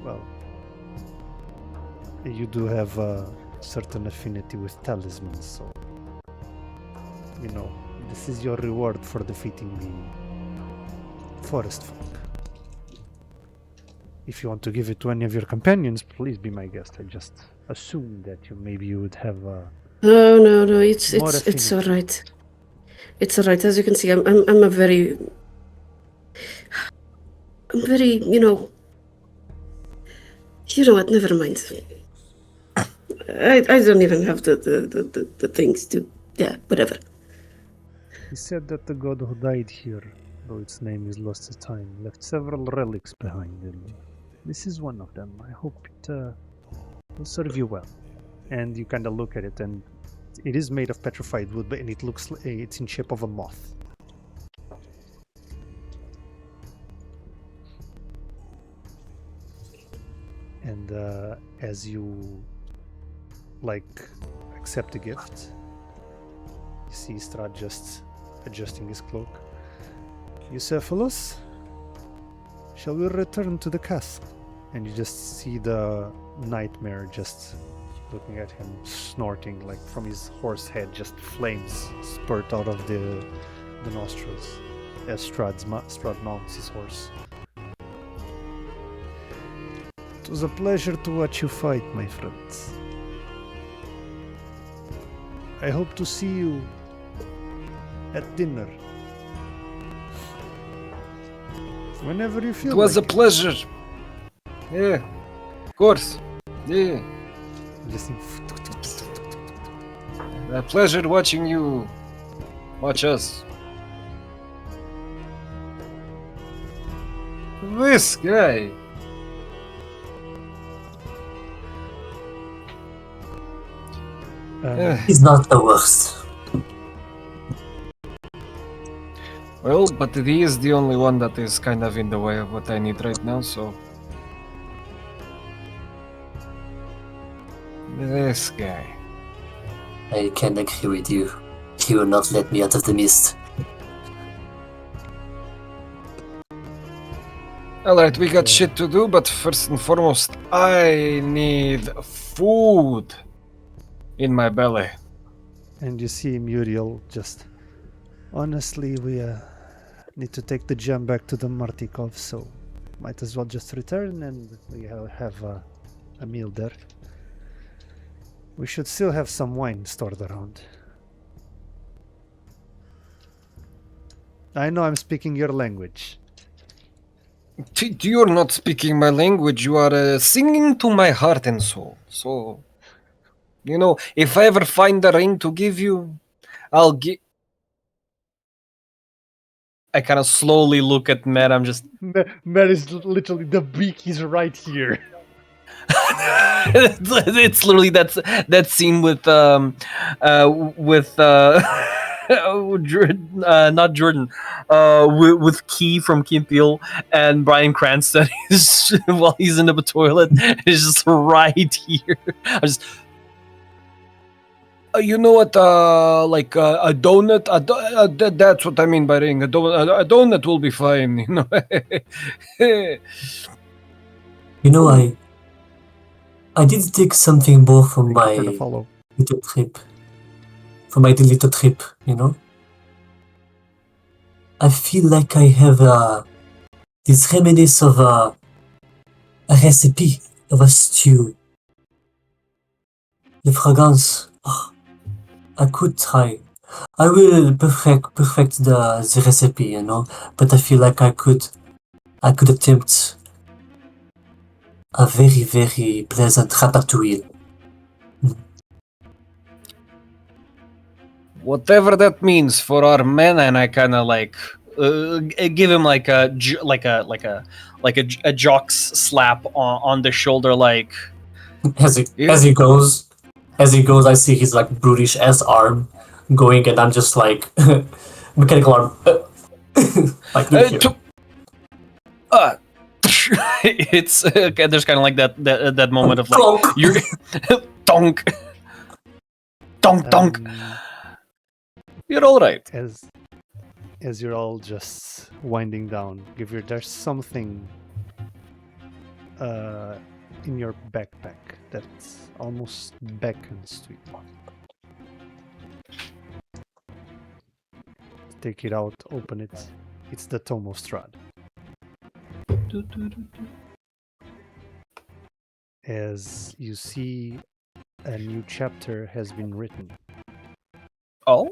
Well, you do have a certain affinity with talismans, so you know, this is your reward for defeating the forest folk. If you want to give it to any of your companions, please be my guest. I just assumed that maybe you would have No, it's more it's affinity. all right. It's all right. As you can see, I'm a very, you know what? Never mind. I don't even have the things to, yeah, whatever. He said that the god who died here, though its name is lost to time, left several relics behind him. This is one of them. I hope it will serve you well. And you kind of look at it, and it is made of petrified wood, but it looks like it's in shape of a moth. And as you accept the gift, you see Strahd just adjusting his cloak. Eucephalus, shall we return to the castle? And you just see the nightmare just looking at him, snorting, like from his horse head, just flames spurt out of the nostrils as Strahd mounts his horse. It was a pleasure to watch you fight, my friends. I hope to see you at dinner. Whenever you feel It was a like pleasure. Yeah, of course. Yeah, Just a pleasure watching you watch us. This guy. He's not the worst. Well, but he is the only one that is kind of in the way of what I need right now, so... This guy. I can agree with you. He will not let me out of the mist. Alright, we got shit to do, but first and foremost, I need food in my belly. And you see Muriel just... Honestly, we need to take the gem back to the Martikov, so might as well just return and we have a meal there. We should still have some wine stored around. I know I'm speaking your language. You're not speaking my language, you are singing to my heart and soul. So, you know, if I ever find a ring to give you, I'll give... I kind of slowly look at Mera, I'm just... Mer is literally, the beak is right here. It's literally that scene with not Jordan, with Key from Key and Peele and Bryan Cranston while he's in the toilet is just right here. I just, you know what? Like a donut. That's what I mean by ring. A donut will be fine. You know. You know, I did take something more from my For the follow. little trip. From my little trip, you know? I feel like I have this reminiscence of a recipe of a stew. The fragrance. Oh, I could try. I will perfect the recipe, you know? But I feel like I could attempt a very, very pleasant ratatouille. Whatever that means for our men, and I kind of like give him like a jock's slap on the shoulder, like As he goes, I see his like brutish ass arm going, and I'm just like mechanical arm. Like it's okay, there's kind of like that moment of like Donk. you're donk, donk. You're all right. As you're all just winding down, Guevir, there's something in your backpack that almost beckons to you. Take it out, open it. It's the Tome of Strahd. As you see, a new chapter has been written. Oh,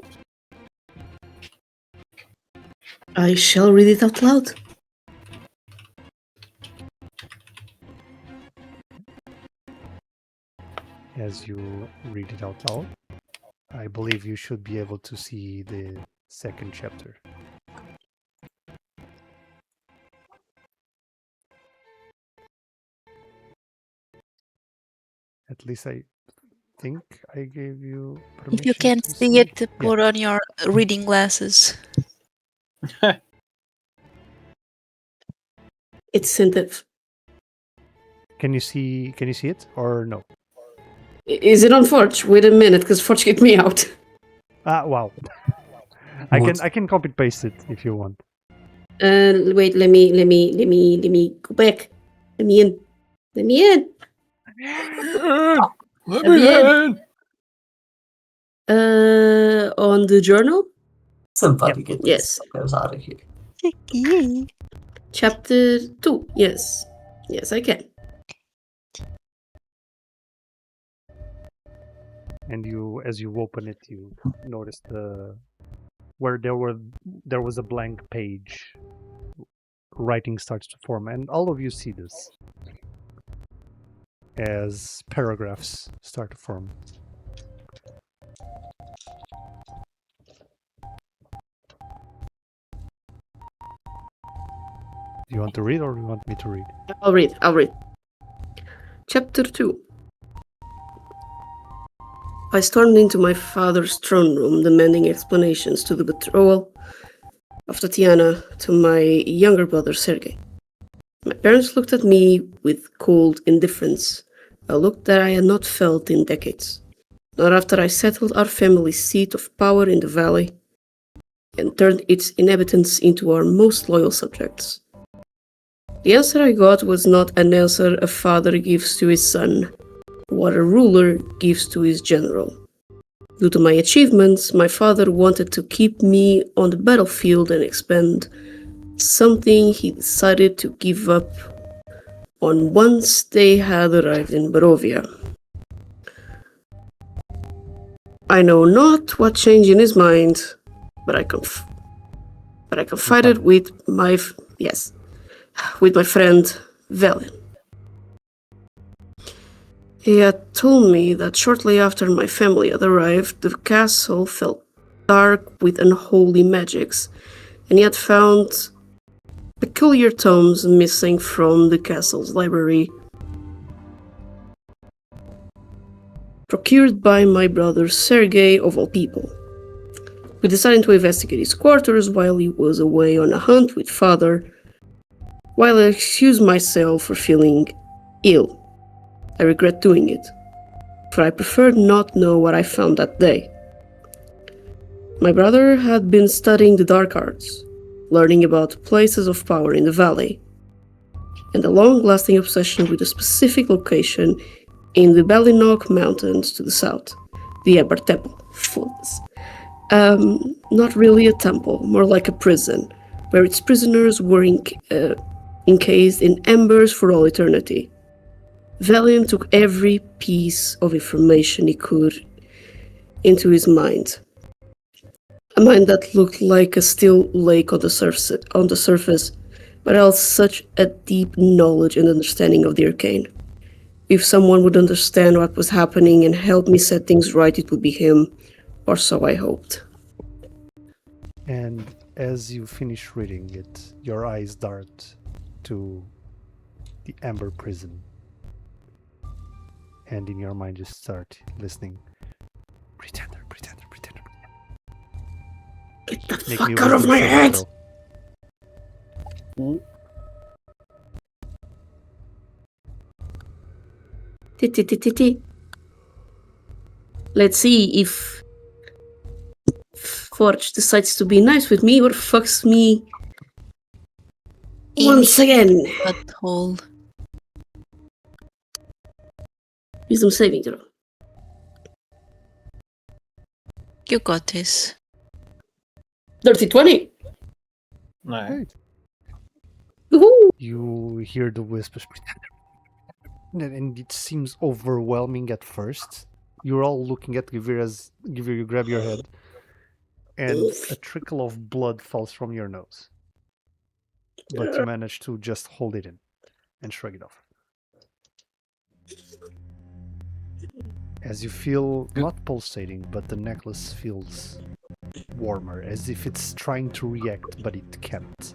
I shall read it out loud. As you read it out loud, I believe you should be able to see the second chapter. At least I think I gave you permission. If you can't to see it, put on your reading glasses. It's scented. Can you see it or no? Is it on Forge? Wait a minute, because Forge kicked me out. Ah, wow. I can copy paste it if you want. Wait, let me go back. Let me in. Let me in. On the journal? Somebody get these Yes. fuckers out of here. Chapter 2. Yes. Yes, I can. And as you open it, you notice where there was a blank page. Writing starts to form, and all of you see this as paragraphs start to form. Do you want to read or do you want me to read? I'll read. Chapter 2. I stormed into my father's throne room, demanding explanations to the betrothal of Tatiana to my younger brother Sergei. My parents looked at me with cold indifference, a look that I had not felt in decades. Not after I settled our family's seat of power in the valley and turned its inhabitants into our most loyal subjects. The answer I got was not an answer a father gives to his son, what a ruler gives to his general. Due to my achievements, my father wanted to keep me on the battlefield and expand, something he decided to give up on once they had arrived in Barovia. I know not what changed in his mind, but I confided with my friend Velen. He had told me that shortly after my family had arrived, the castle felt dark with unholy magics, and he had found peculiar tomes missing from the castle's library, procured by my brother Sergei of all people. We decided to investigate his quarters while he was away on a hunt with father, while I excused myself for feeling ill. I regret doing it, for I preferred not know what I found that day. My brother had been studying the dark arts, learning about places of power in the valley, and a long-lasting obsession with a specific location in the Balinok Mountains to the south, the Ember Temple. Not really a temple, more like a prison, where its prisoners were encased in embers for all eternity. Valiant took every piece of information he could into his mind. A mind that looked like a still lake on the surface, but held such a deep knowledge and understanding of the arcane. If someone would understand what was happening and help me set things right, it would be him, or so I hoped. And as you finish reading it, your eyes dart to the Amber Prison. And in your mind you start listening. Pretender, pretender, pretender. Get the Make fuck me out of wisdom my saving head! throw. Let's see if Forge decides to be nice with me or fucks me once again. Butthole. Wisdom saving throw. You got this. Dirty 20. Alright. Woohoo! You hear the whispers, pretender. And it seems overwhelming at first. You're all looking at Guevir as Guevir, you grab your head, and a trickle of blood falls from your nose. But you manage to just hold it in and shrug it off. As you feel not pulsating, but the necklace feels warmer, as if it's trying to react, but it can't.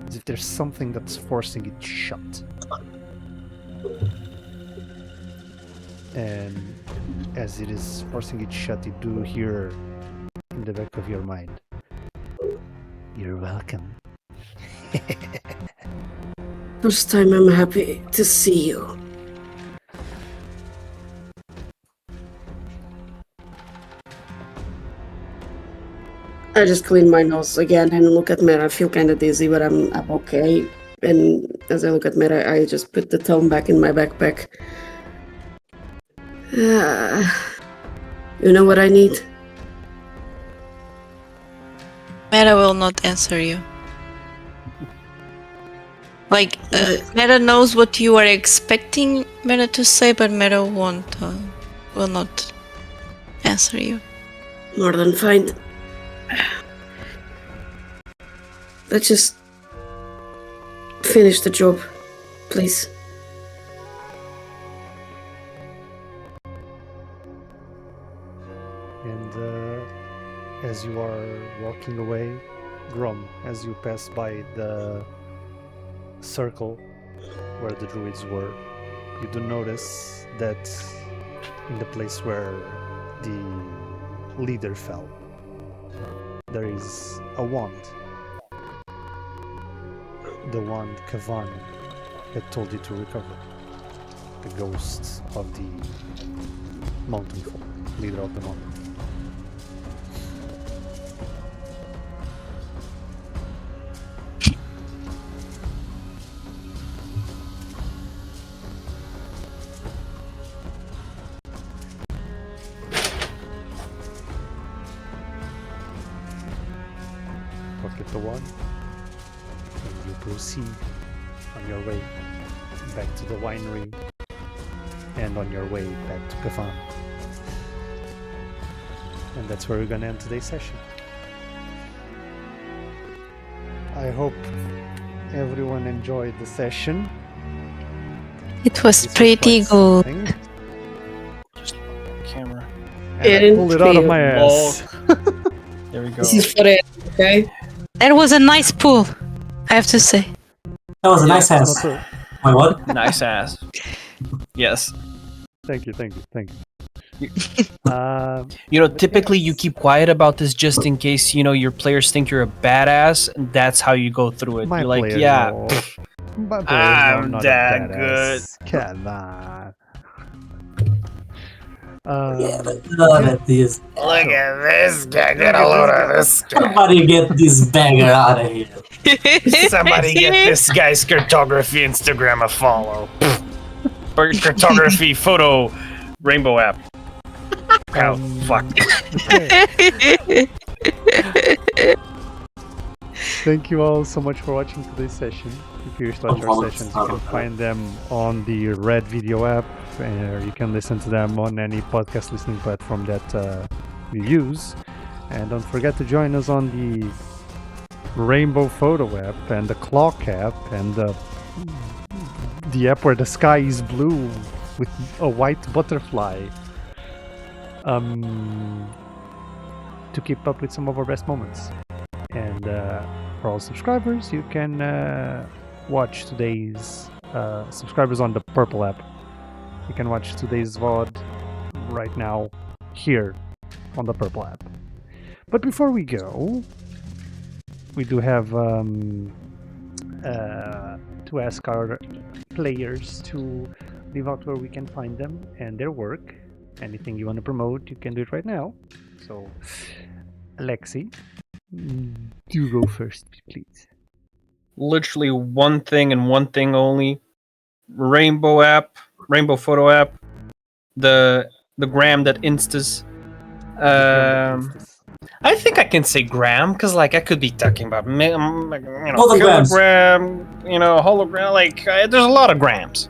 As if there's something that's forcing it shut. And as it is forcing it shut, you do hear in the back of your mind, "You're welcome." First time I'm happy to see you. I just clean my nose again and look at Mera. I feel kind of dizzy, but I'm okay. And as I look at Mera, I just put the tome back in my backpack. You know what I need? Mera will not answer you. Like, Mera knows what you are expecting Mera to say, but Mera will not answer you. More than fine. Let's just finish the job, please. And as you are walking away, Grom, as you pass by the circle where the druids were, you do notice that in the place where the leader fell, there is a wand. The wand Kavan had told you to recover. The ghost of the mountain folk, leader of the mountain. Pocket the wand, and you proceed on your way back to the winery and on your way back to Kavan. And that's where we're gonna end today's session. I hope everyone enjoyed the session. It was This pretty quite good. something, Camera. and I pulled it out of my ass. There we go. This is for it, okay? That was a nice pool, I have to say. That was a Yeah, nice ass. Not a- Wait, what? Nice ass. Yes. Thank you. Typically you keep quiet about this just in case, your players think you're a badass, and that's how you go through it. My You're like, players yeah, know. My players know I'm I'm not that a badass. Come on. Yeah, but look at this. Look at this guy. Get a load of this guy. Somebody get this bagger out of here. Somebody get this guy's cartography Instagram a follow. Or cartography photo rainbow app. Oh, fuck. Thank you all so much for watching today's session. If you watch our sessions, you can find them on the Red Video app, or you can listen to them on any podcast listening platform that you use. And don't forget to join us on the Rainbow Photo app and the Clock app and the app where the sky is blue with a white butterfly. To keep up with some of our best moments. And for all subscribers, you can watch today's subscribers on the Purple app. You can watch today's VOD right now here on the Purple app. But before we go, we do have to ask our players to leave out where we can find them and their work. Anything you want to promote, you can do it right now. So, Alexi, do go first, please. Literally one thing and one thing only. Rainbow photo app. The gram that instas. I think I can say gram because I could be talking about Holograms. kilogram, hologram. There's a lot of grams.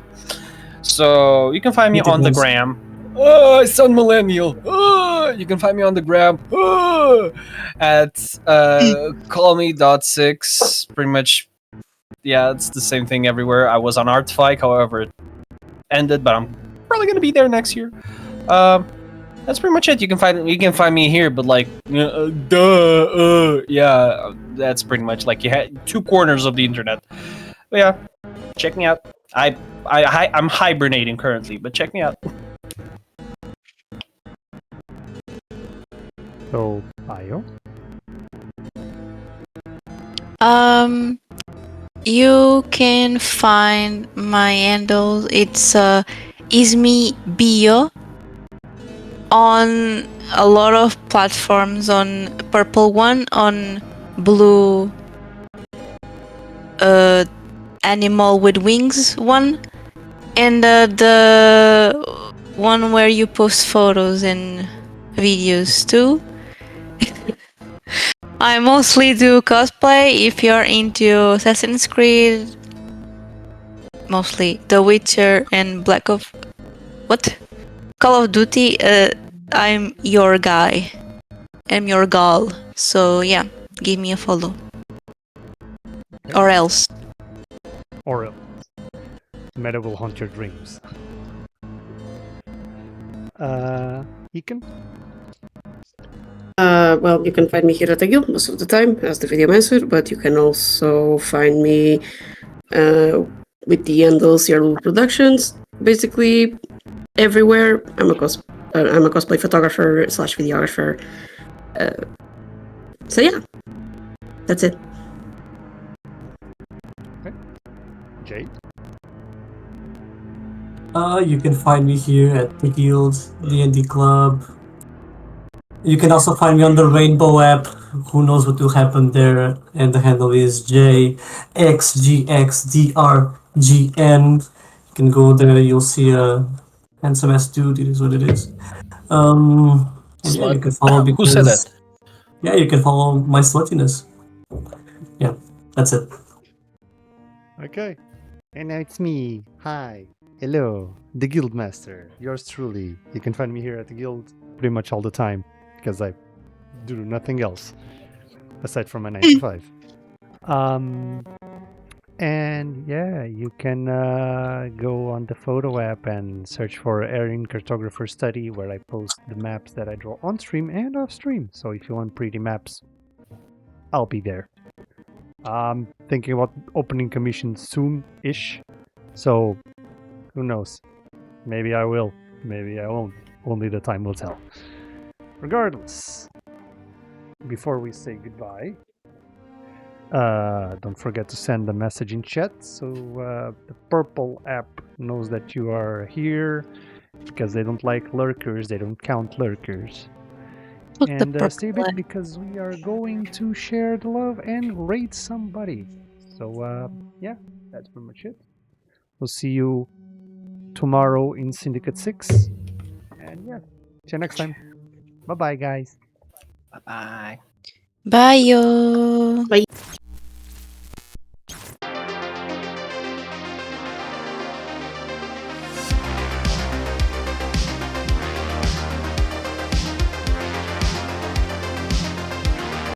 So you can find me on the Meetings. gram. oh, I sound millennial. Oh, you can find me on the gram at callme.6. Pretty much, yeah, it's the same thing everywhere. I was on Artfike, however, it ended, but I'm probably gonna be there next year. That's pretty much it. You can find me here, but yeah, that's pretty much you had two corners of the internet. But yeah, check me out. I'm hibernating currently, but check me out. So, Ayo? You can find my handle. It's ismibio on a lot of platforms. On Purple one, on Blue Animal with Wings one, and the one where you post photos and videos too. I mostly do cosplay. If you're into Assassin's Creed, mostly The Witcher and Call of Duty, I'm your guy. I'm your gal. So yeah, give me a follow. Or else. Or else. Mera will haunt your dreams. Ekin? Well, you can find me here at the guild most of the time, as the video mentioned, but you can also find me with the handles Yarl Productions. Basically, everywhere. I'm a I'm a cosplay photographer / videographer. So yeah, that's it. Jay? You can find me here at the Guild D&D Club. You can also find me on the Rainbow app. Who knows what will happen there? And the handle is JXGXDRGN. You can go there. You'll see a handsome ass dude. It is what it is. And yeah, you Slut. can follow Who said because that? yeah, you can follow my slutiness. Yeah, that's it. Okay. And now it's me. Hi. Hello. The Guildmaster. Yours truly. You can find me here at the Guild pretty much all the time because I do nothing else aside from my 9 to 5. And yeah, you can go on the photo app and search for Erin Cartographer Study, where I post the maps that I draw on stream and off stream. So if you want pretty maps, I'll be there. Thinking about opening commissions soon-ish. So who knows? Maybe I will, maybe I won't. Only the time will tell. Regardless, before we say goodbye, don't forget to send a message in chat so the purple app knows that you are here, because they don't like lurkers, they don't count lurkers. Look, the And stay a purple bit because we are going to share the love and rate somebody. So yeah, that's pretty much it. We'll see you tomorrow in Syndicate 6. And yeah, see you next time. Bye bye, guys. Bye bye. Bye, yo. Bye.